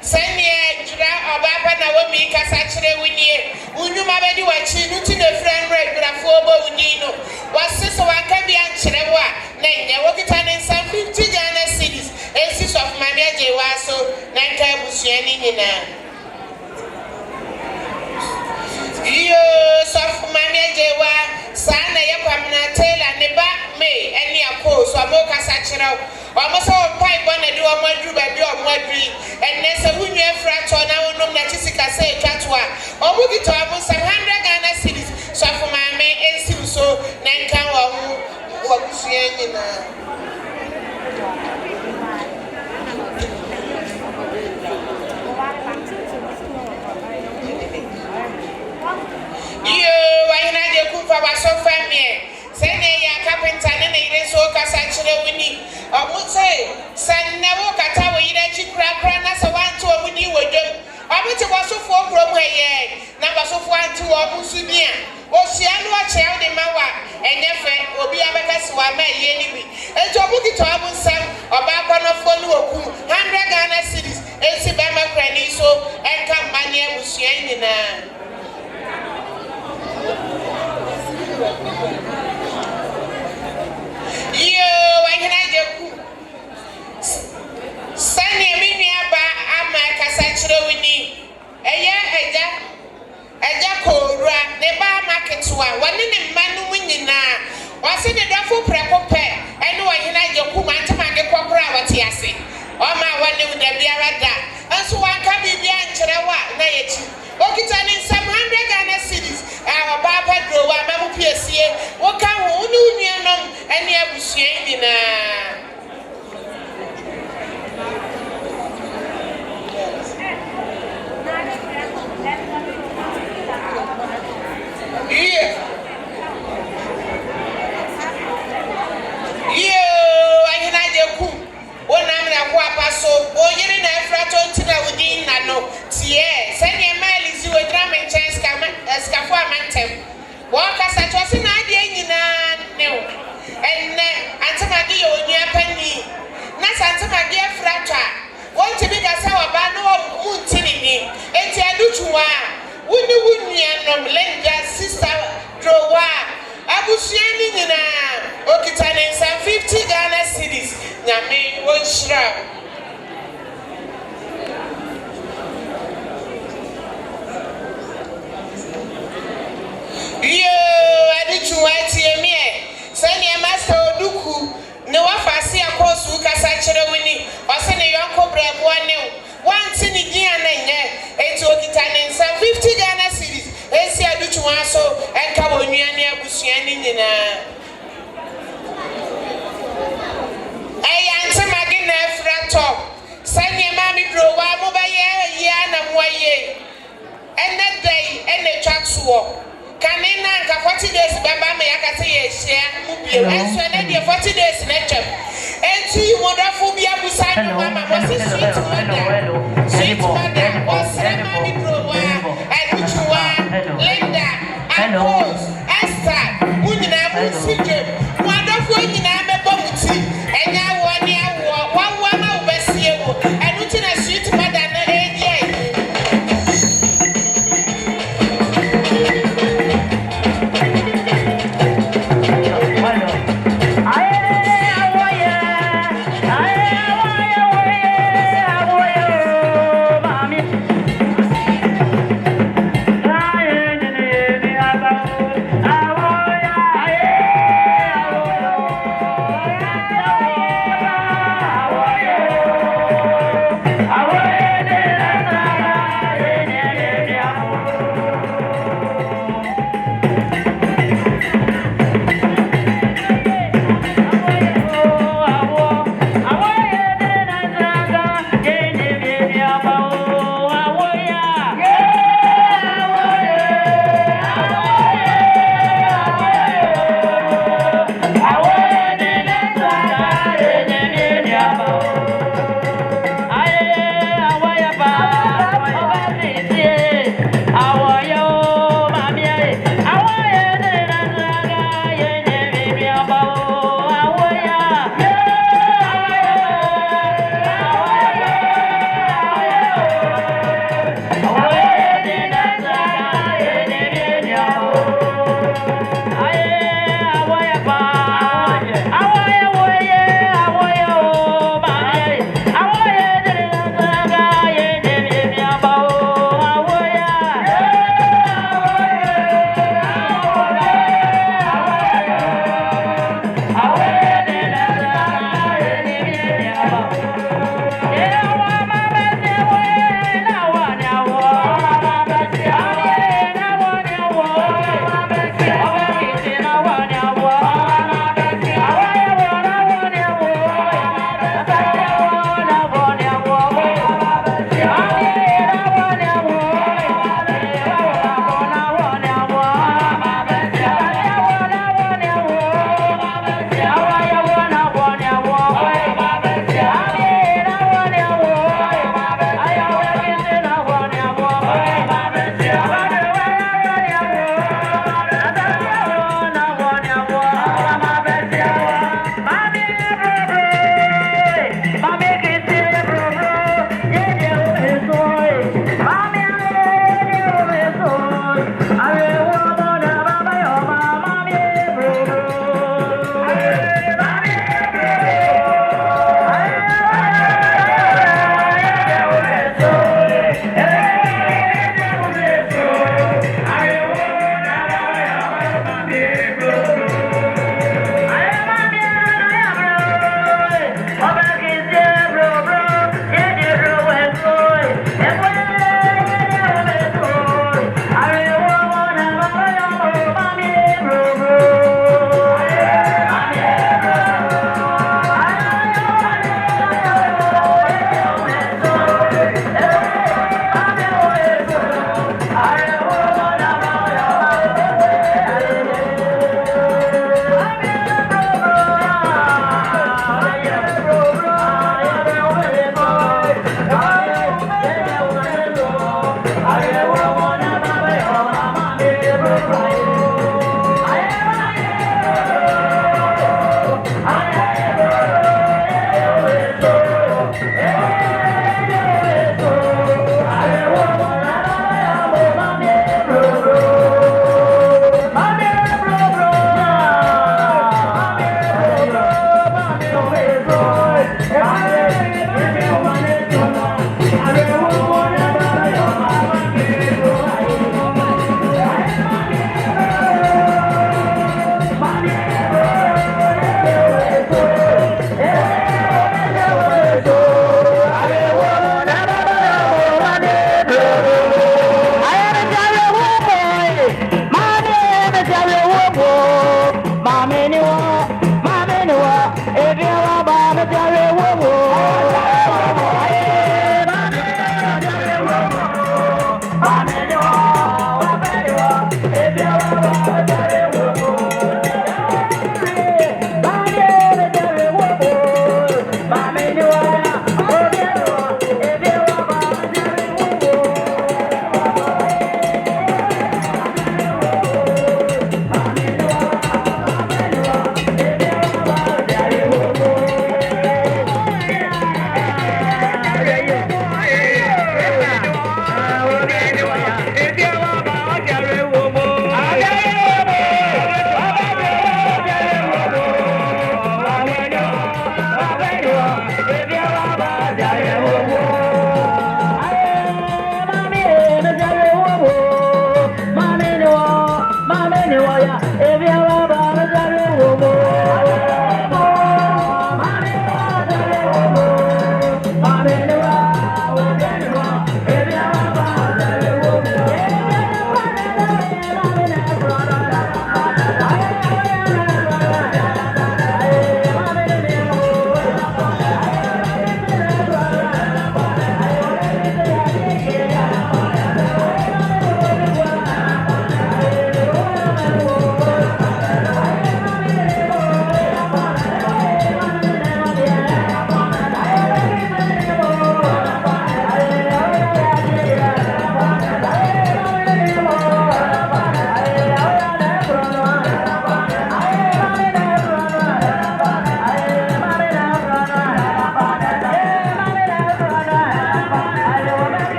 sanye adura obaba na wo mi kasa kire wini unyuma bedi wachi nuti de friend grafo bo unino wasese wanka bia nkire wa na nya wokitane 50 Ghana cedis esi sof mami eje waso na nka busua ni nyina yo sof mami eje wa sana ye kwamna tela ne ba me eni akọ so amoka sa kire o so pai bona de o madru ba bi o madri enne se hunyu efra to na wonom na chisika se twatwa o bugi to abu 700 Ghana cedis so for mame ensi so na nkan wa busua nyina yo wahina Agyekum fa waso famie sene ya carpenter ne ire so kasa kire wini omutse sanne wo kata wo ire chikrakra na so wanto omuni wodom omute Bosofour krom heye na Bosofour anti wo busubia osia no ache de mawa enyefe obi abekasi wa ma ye ni bi ejo bukito abunsam oba kwanofo no oku 100 Ghana cedis esi be ma krani so enka mane abusua nyina yo wahina Agyekum sane mi aba ama kasa kire wini eye eja korua ne ba marketwa woni ne manu nyina wase ne dafo prekope ene wahina Agyekum antamage kokora wati ase o ma woni uda biara da anso wanka bibia nkire wa na yechi okitani 700 Ghana cedis aba padro wa mamu piesie woka ho unu nuanom ene abusua nyina mantem. Waka sachosi na ade nyina new. Enne antamade ye onua pani. Na santamade afrata. Wonte bi ka sa waba no muntini ni. Enti adutuwa. Wuni wunuanom Linda sister Drowa. Abusuani nyina okitane nsa 50 Ghana cedis. Nyame wonhyira. Yo adichuwa tiemie. Sani master oduku ne wafasi akosu kasa kire wini. Ose ne yonko brebo ane. Wanti ni gia na nye. Enti okitane nsa 50 Ghana cedis. Esi adichuwa so enka wonuane abusuani nyina. Ante magina frato. Sani mami Drowa mo ba ye ya na mo ye. Ene day ene twatso. Kanina nka 40 days baba me yakase ye share mu bie. Enso ene de 40 days na twem. Enti modafo bia busa ni mama mo si sweet mother. Sweet mother osre mami Drowa. Aduchuwa Linda Apples Esther unyina mu sije. Modafo nyina me bomuti. Enya woni awo wawa ma obesie wo. Enu ti na sweet mother na eje.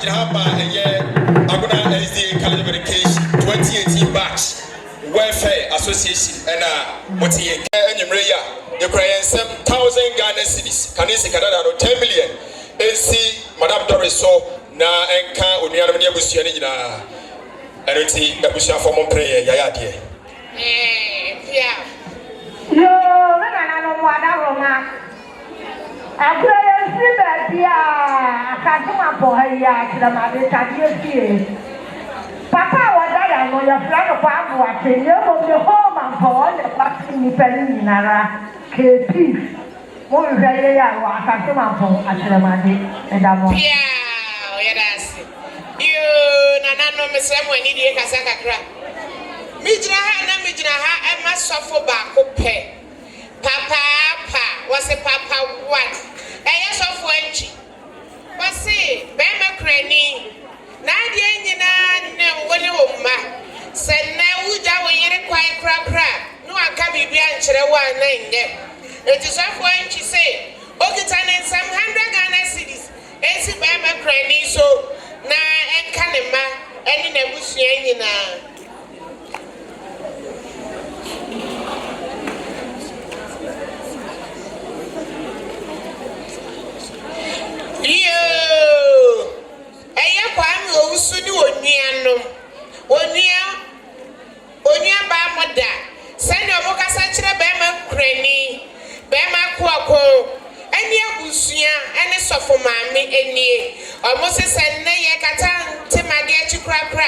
Hamba Aguna SD Calibration 2018 batch Welfare Association and Moti and Yamreya, the Korean 7,000 Ghana cities, Kanisi Canada 10 million. AC Madame Doris so na enka onuanam ne abusua ne nyina ereti abusua for mon prayer yaya de pia yo na no mo ada roma akure si be bia Asante Mampong ya kila mabe tadie fie papa wada ya no ya fla kwa abu atenye mo me ho Mampong le pati ni peli ni nara kepi mo hweye ya wa Asante Mampong akila mabe edamo pia ya dasi yo na no me se mo ani die kasa kakra mijira ha e ma sofo ba ko pe papa wase papa what e ya sofo anchi wase be ma krani na die nyina ne woni wo ma se na uja wo yere kwai kra no aka bibia nkyere wa na nge eti sofo anchi say okita ne nsam 100 Ghana cedis esi be ma krani so na enka ne ma eni na busua nyina yo eya kwami owusu ni onuanom onua ba moda sani omokasa kire be ma krani be ma kwako eni abusua eni sofo maami eni omosese nne ye kata ntemage achikrakra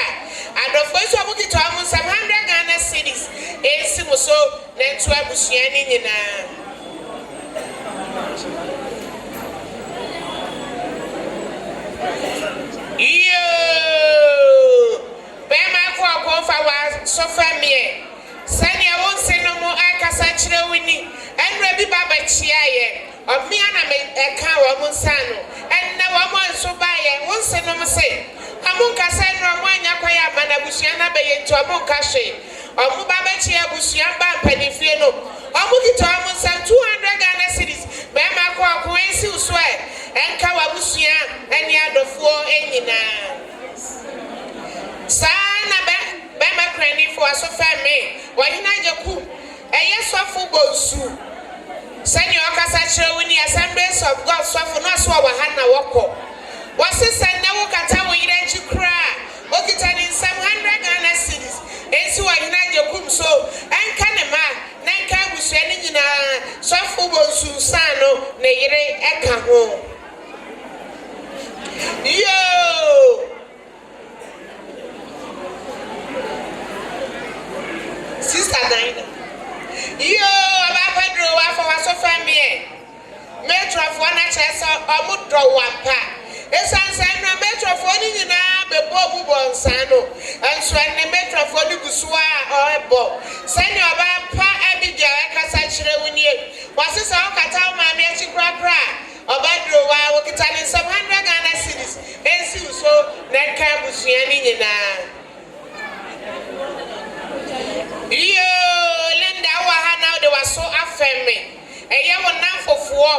adofo so omokito amu 700 Ghana cedis esi muso na ntu abusua ni nyina yo bema kwa fa wa sofa mie sani e won se no mo akasa kire wini enra bi baba chia ye omia na me eka wa mo nsano enna wa mo nso ba ye won se no mo se amun kasa no mo anya kwa ya mana busua na be ye nto amun kashe omu baba chia busua ba mpanifie no omu kito amun san 200 Ghana cedis bema kwa ensi uswe enka wa busua eni adofuo enyina sana be ma krani fo asofa me wahina Agyekum eye sofo bonsu sani okasa kire woni Assemblies of God sofo no aso wa hana woko wasesa na wo kata wo yire chikra okita ni 700 Ghana cedis esi wahina Agyekum so enka ne ma na enka busua ni nyina sofo bonsu sano ne yire eka ho yo Sister Nine yo aba pedro wa for waso family metro for na chesa omudro wampa esansan na metro for ni nyina bebo bubo nsano enso ne metro for ni gusua oebo sani oba pa abidia ekasa kire wunie wasesa okata ma me achikrakra obadro wa wokita ni 700 Ghana cedis ensi uso na ka busua ni nyina yo Linda wa hana de waso afemme eye wona fofuo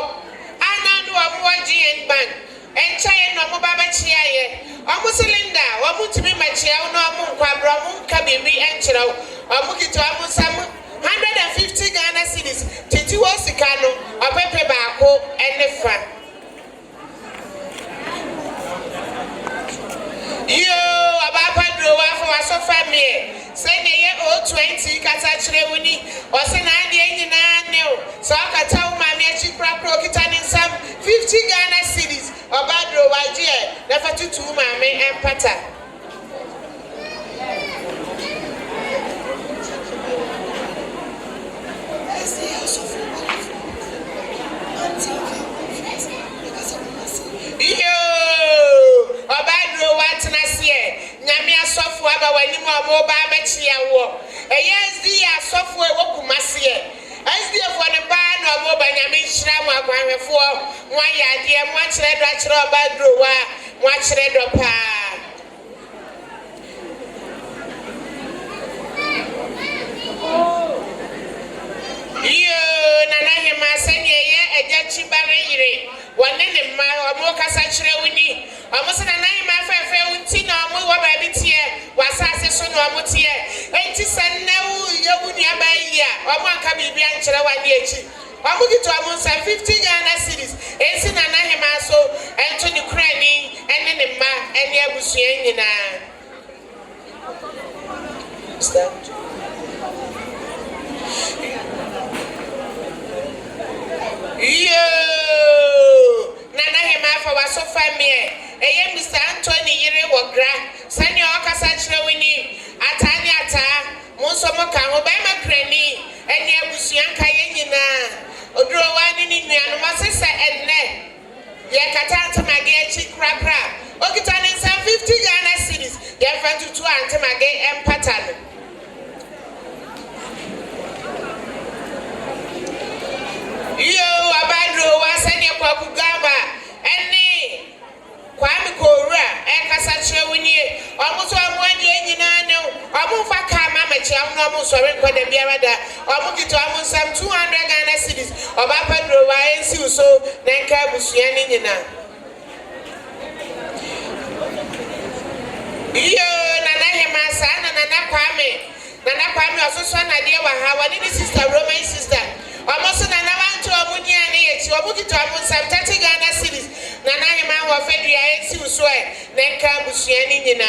ana do amuaji en ban enchaye no mo baba chia ye omu Linda wo mutumi machia no omu nkwabro omu nka bebi enchire omu kito omu sam 150 Ghana cedis titi wo sika no opepe baako enefa yo abapa dro wa for waso family say ne ye O20 kata kire woni o se na ade nyina ne o so kata wo ma me achikra pro kita ni sam 50 Ghana cedis obadro wa je na fatutu ma me empata yo obadro wa tnasie nyame asofo aba wani mo ba machia wo eyesdi asofo e wokumasie esdi efo ne ba na mo ba nyame hira mo akwanhwefo mo ayade mo akire do akire obadro wa mo akire do pa yo nana hema sani eye eja chibare yire wane ne ma omo kasa kire wuni omo se nana hema fa Omanka Bibi and Cherawachi. Omuki to Amunsa 50 Ghana cities. Ensi Nana Hemaso, Anthony Cranny, and then the ma and Yabusian. Yo, Nana Hema was so familiar. A Mr. Anthony Yere Wagra, Sanya Okasachra Winnie, Ataniata, Monsomoka, Obama Cranny, and Yabusian Kayena. Odrowani ni nuanomase and ne yakatanta magechi krapra okitani 50 Ghana cities yafantu to antamage empatan yo abadro wasani kwa kugaba ene kwami kora ekasa chewunie omuso amwandi enyina ne omumfa ka mama chia no omuso rekwada biarada omukito amunsam 200 Ghana cities obapadro wa ensi uso nenka busuani nyina iyo nana hema sana nana kwame ososo na de wa ha wani ni sister Roman sister omoso nana wanto omuni ani echi omukito amunsam 30 Ghana cities nana hema wa fedria ensi uso nenka busuani nyina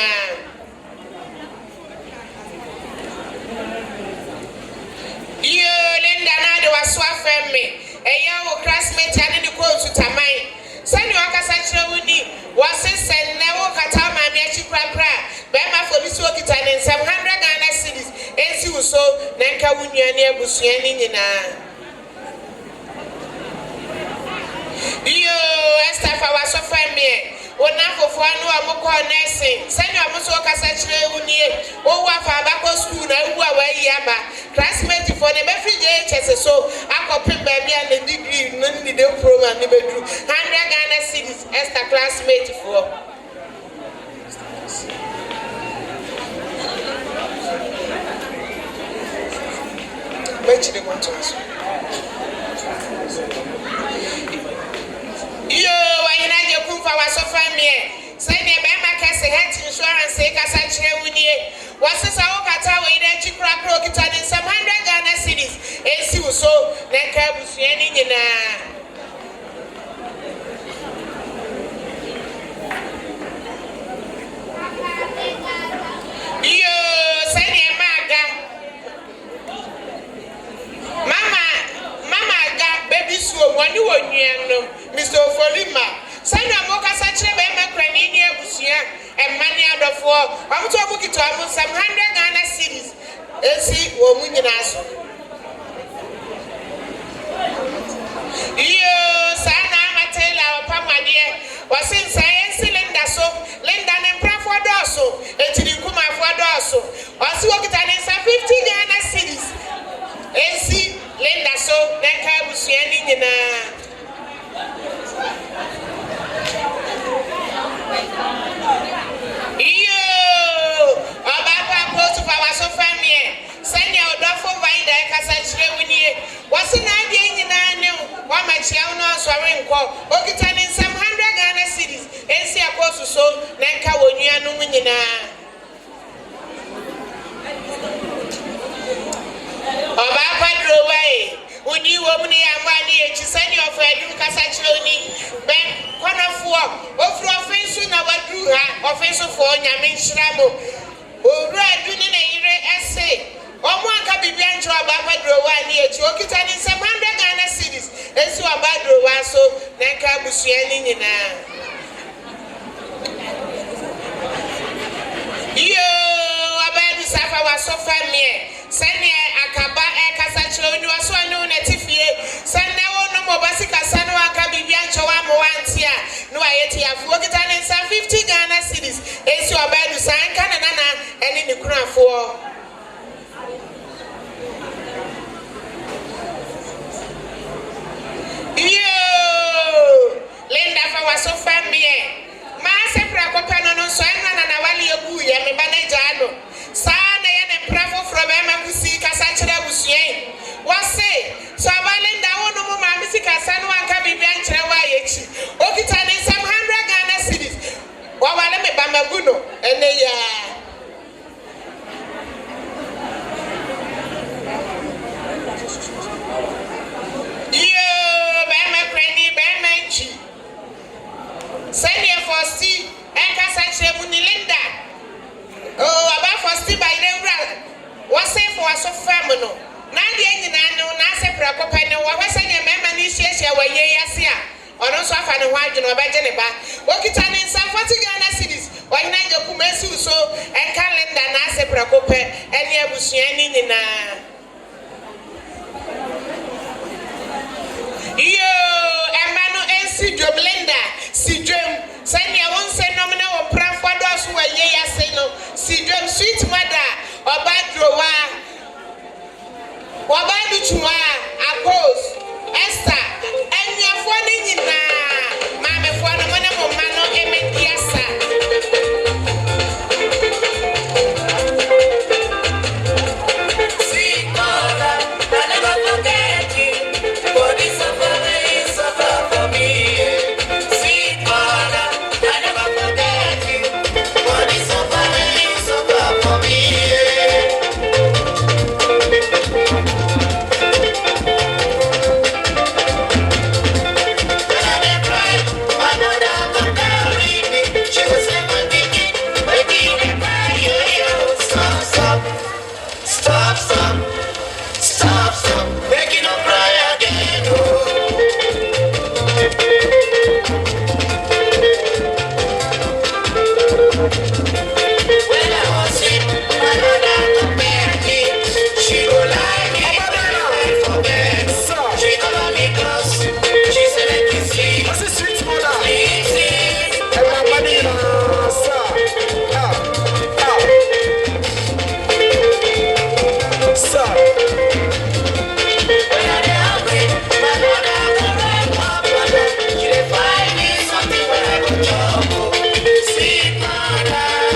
iyo Linda na de waswa femme eya wo classmate ani de ko tutamai sani wakasa kire wuni wasesen na wo kata maami achi krapra be ma folisi okita ne 700 Ghana cities ensi uso na nka wunuani abusuani nyina iyo estafa waswa femme ona fofo anu amukọ nursing sani amuso wakasa kire wuni o wa fa abako school na wu awayi aba classmate for the BFJHS so akopin baby and the degree no need the program ni bedru 100 Ghana cities extra classmate for Mechi de montos yo wayina je kumfa wasofa me say ne be makase health insurance e kasa kire wunie wasesa okata we ide chikra pro kitani 700 Ghana cities esi uso nenka busuani nyina iyo say ne mama aga baby suo woni wonua Mr. Folima Sanya moka sachire be makrani ni abusia emani adofo amuto bukito amu 700 Ghana cities esi wo mu nyina so iyo sana matela opamade wasinsa ensi Linda so Linda ne prafo doso etiri kuma afo doso wasi wokita ne 50 Ghana cities esi Linda so nenka abusia ni nyina iyo ababa post for our family send your dofo vaida kasa chire winie wasi na ade nyina ne wa machia no so renko okitani 700 Ghana cities ensi akoso so nenka wonua no nyina ababa drowai uni wo muni amani echi send your friend kasa chire oni ben konafuo ofru offense na wadu ha offense for nyame nhyiramo owura aduni na yire ese omo aka bibia ncho abadro wa ni echi okita ni 700 Ghana cities esi abadro wa so na nka busuani nyina yo abadu safa wa so famie sene akaba kasa chiro ni waso anu na tifie sene wono mo basika sanu aka bibia ncho wa mo wantia no ayeti afu okita ni 50 Ghana cities esi abadu sanka na nana eni ni kunafo yo Linda fa waso famie ma se pra kopano no so enana na wali egu ye me manager ano sana ye ne prafo from emakusi kasa chira busuen wase so Linda wono mo ma misi kasa no anka bibia nchira wa yechi okita ni 700 Ghana cities wa wale me bamaguno ene ya no obejeneba okita ne nsa 40 Ghana cedis wanyina Agyekum esi so en calendar na ase prekope ene abusua ni nyina yo emano ensi dwomlinda si dwom sanya won se nomna wo pranfo do so waye ya se no si dwom sweet mother obadrowa wabadu chuma akos Esther enyafo ni nyina mamefo no mona mo mano emediasa see mother I never forget you for this suffer for me see mother I never forget you for this suffer for me Stop, making a cry again. When I was sick, my mother compared me. She go like it, but I forget. She cover me close. She said make you sleep. What's the sweet mother? Sleep. Everybody, sir. Sir. Sweet mother,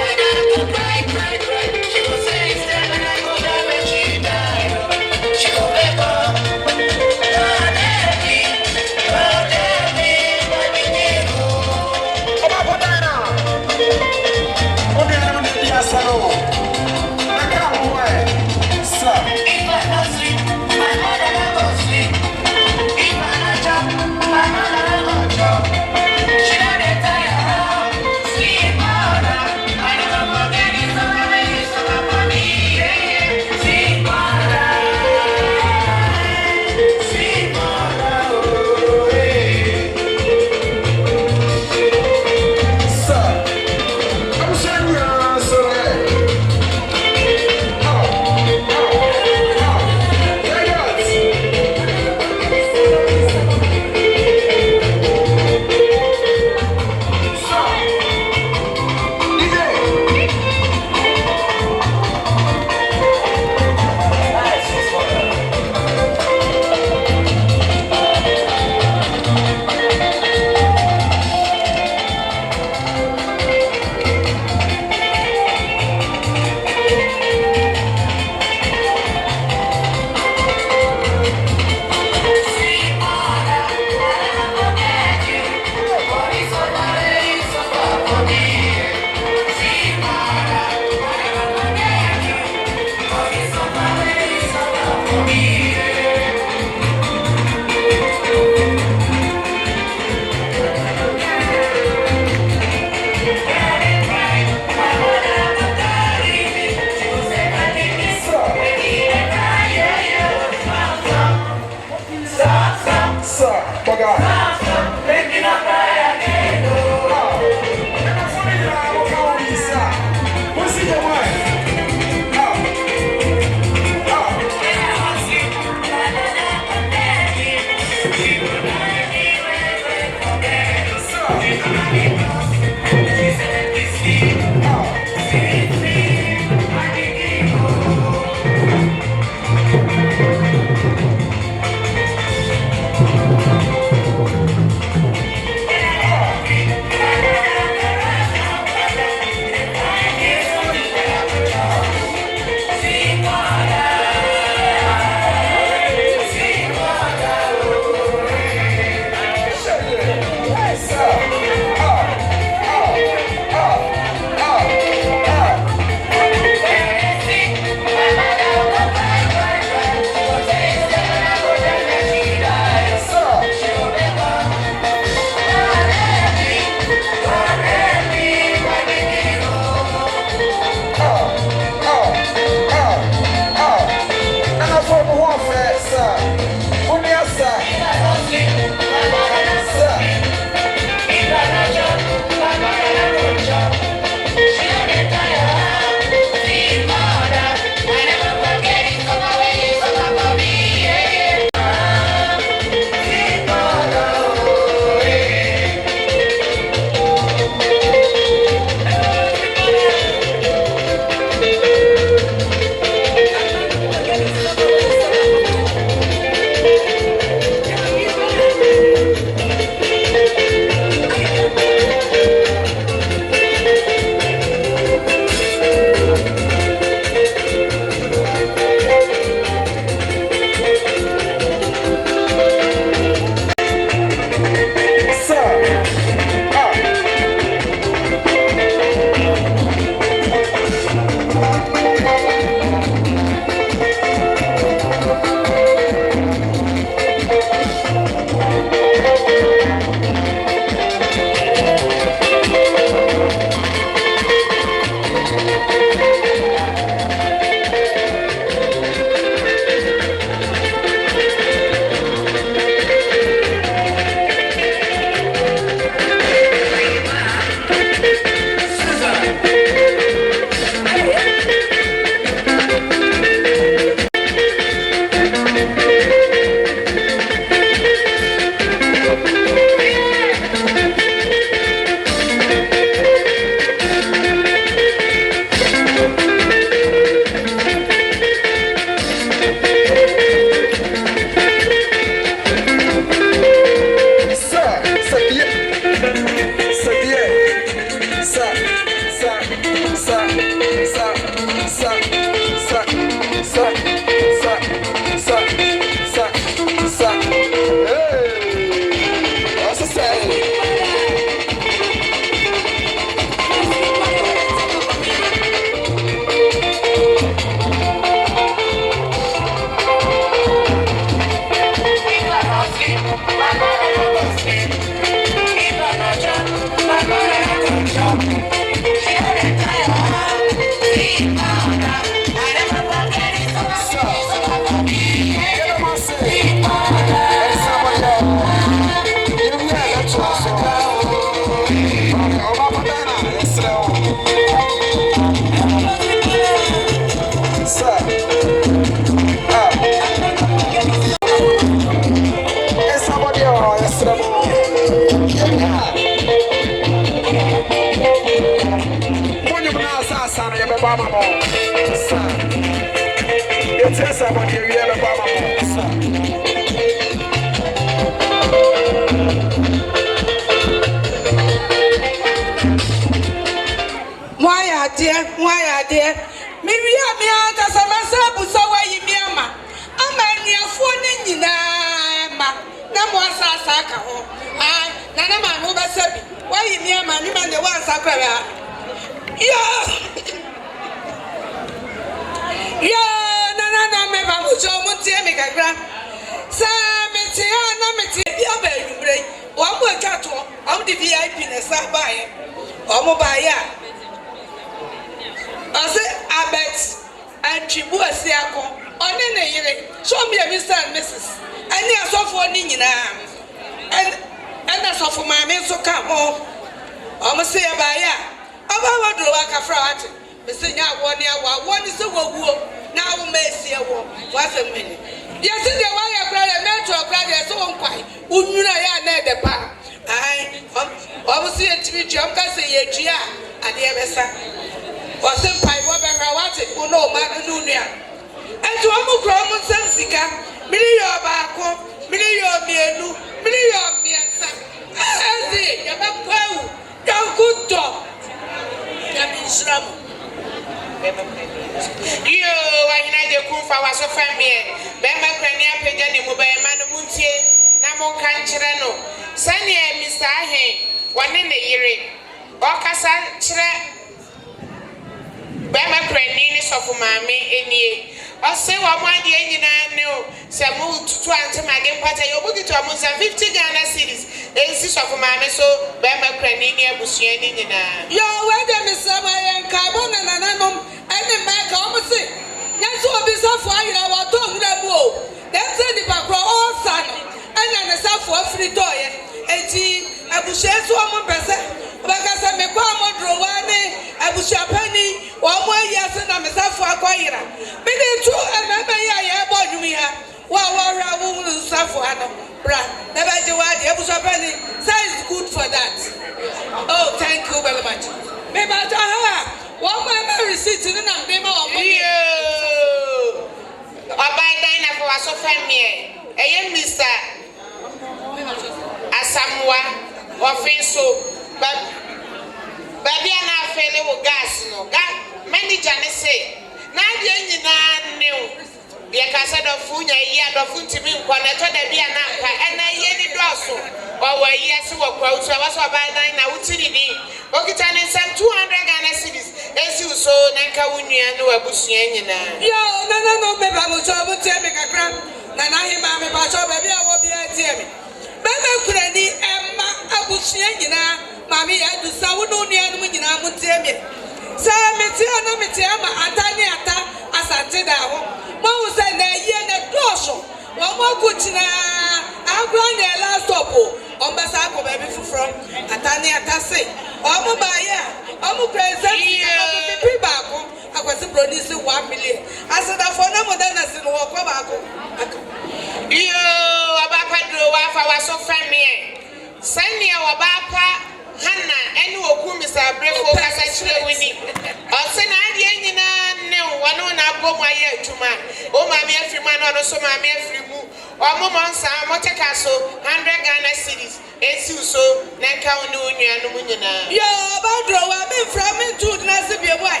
esi so na nka wo ne onua no munyina yo badro wa me fra me tu na se bie boy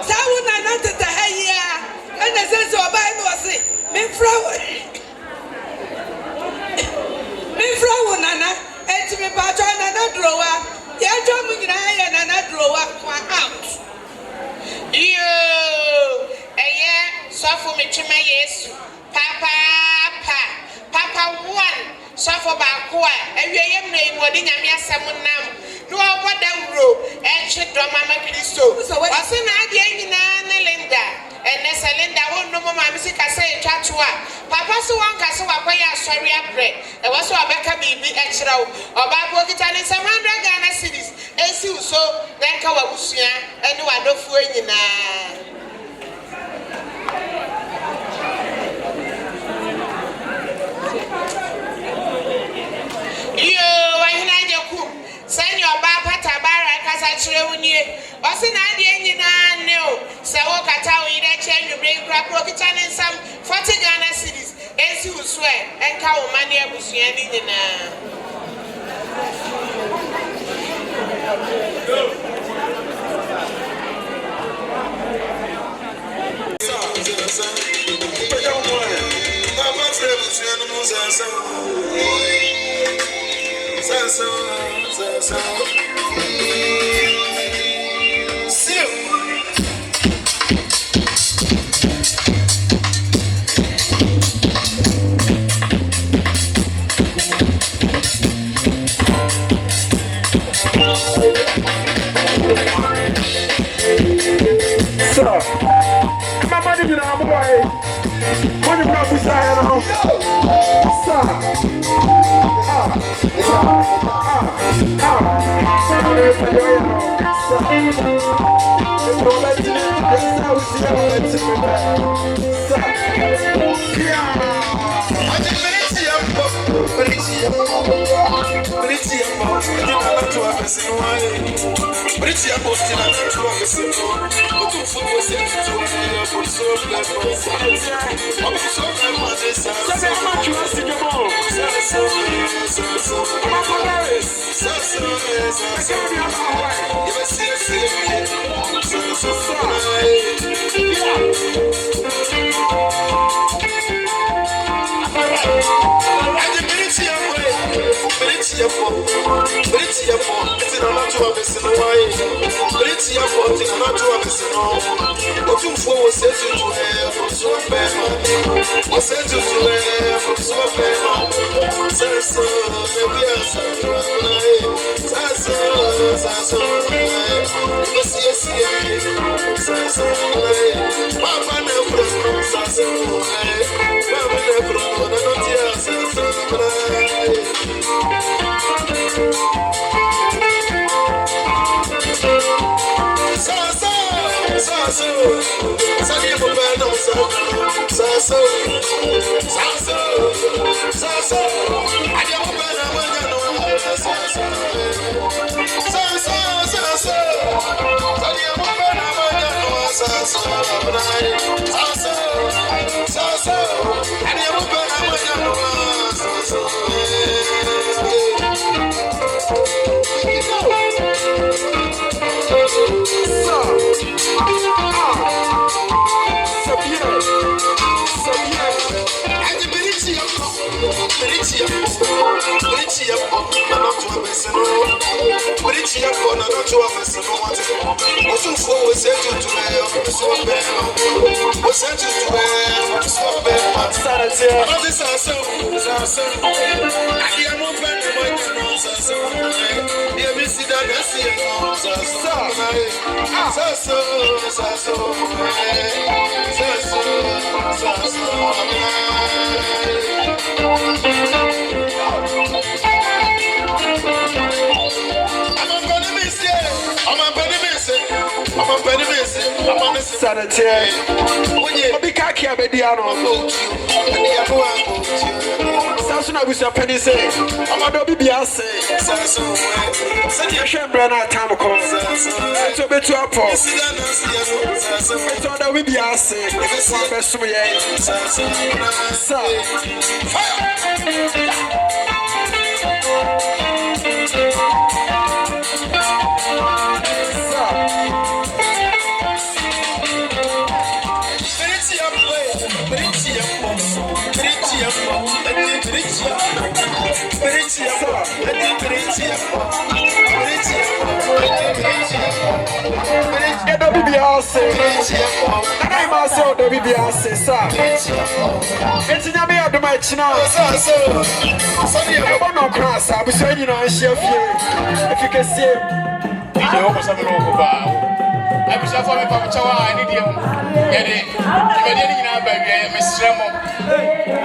sa wo na na teta ha yia ene sense obai no se me fra wo nana enti me pa twa na drowa ya twa munyina ya na drowa kwa out yo eye sofo me twema Yesu papa one sofo ba ko a awieyem na imodi nyame asem nam no oboda wuro enche doma ma Kristo wase na ade nyina na Linda ene Linda wonno mo ma misi kasa etwatoa papa so wan kasa wakwaya asori abre e waso abeka bibi ekirawo oba bo kita ne 700 Ghana cedis esi uso na nka wabusua ene wadofu nyina yo wahina Agyekum sani oba pata bara kasa kire wunie osi na ade nyina ne o se wo kata wo ire che nwubre kura pro kita ne nsam 40 Ghana cedis esi uso enka wo mane abusua ni nyina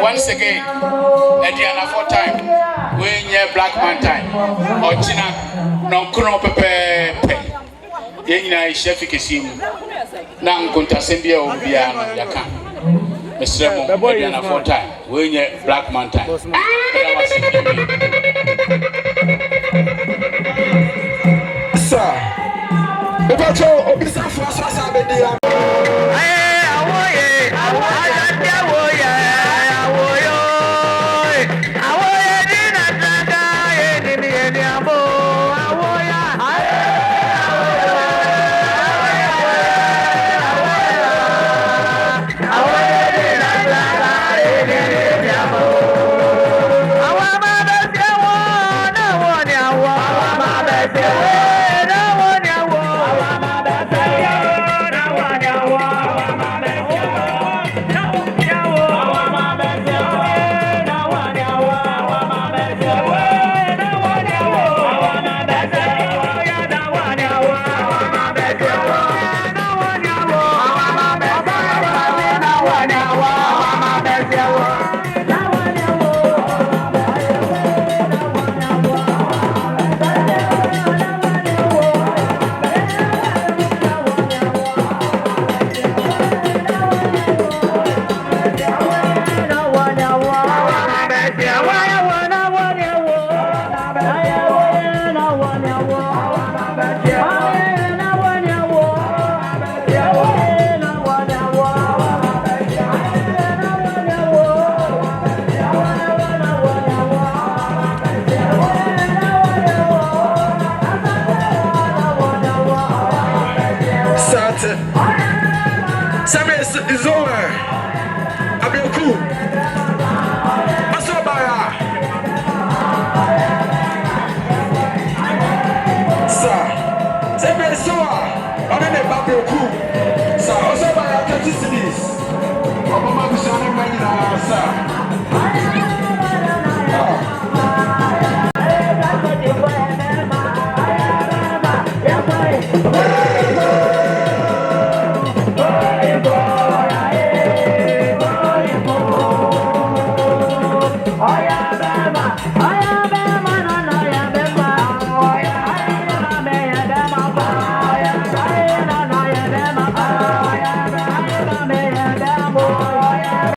Once again, at the end of time, when you're black man time, or China, no kuno pepe, Yena chef Kisim, Nan Kunta Sembia or Biana Yaka. Mr. Mo, at the end of time, when you're black man time. Sir, about your officer for Sasabedia. Some is over.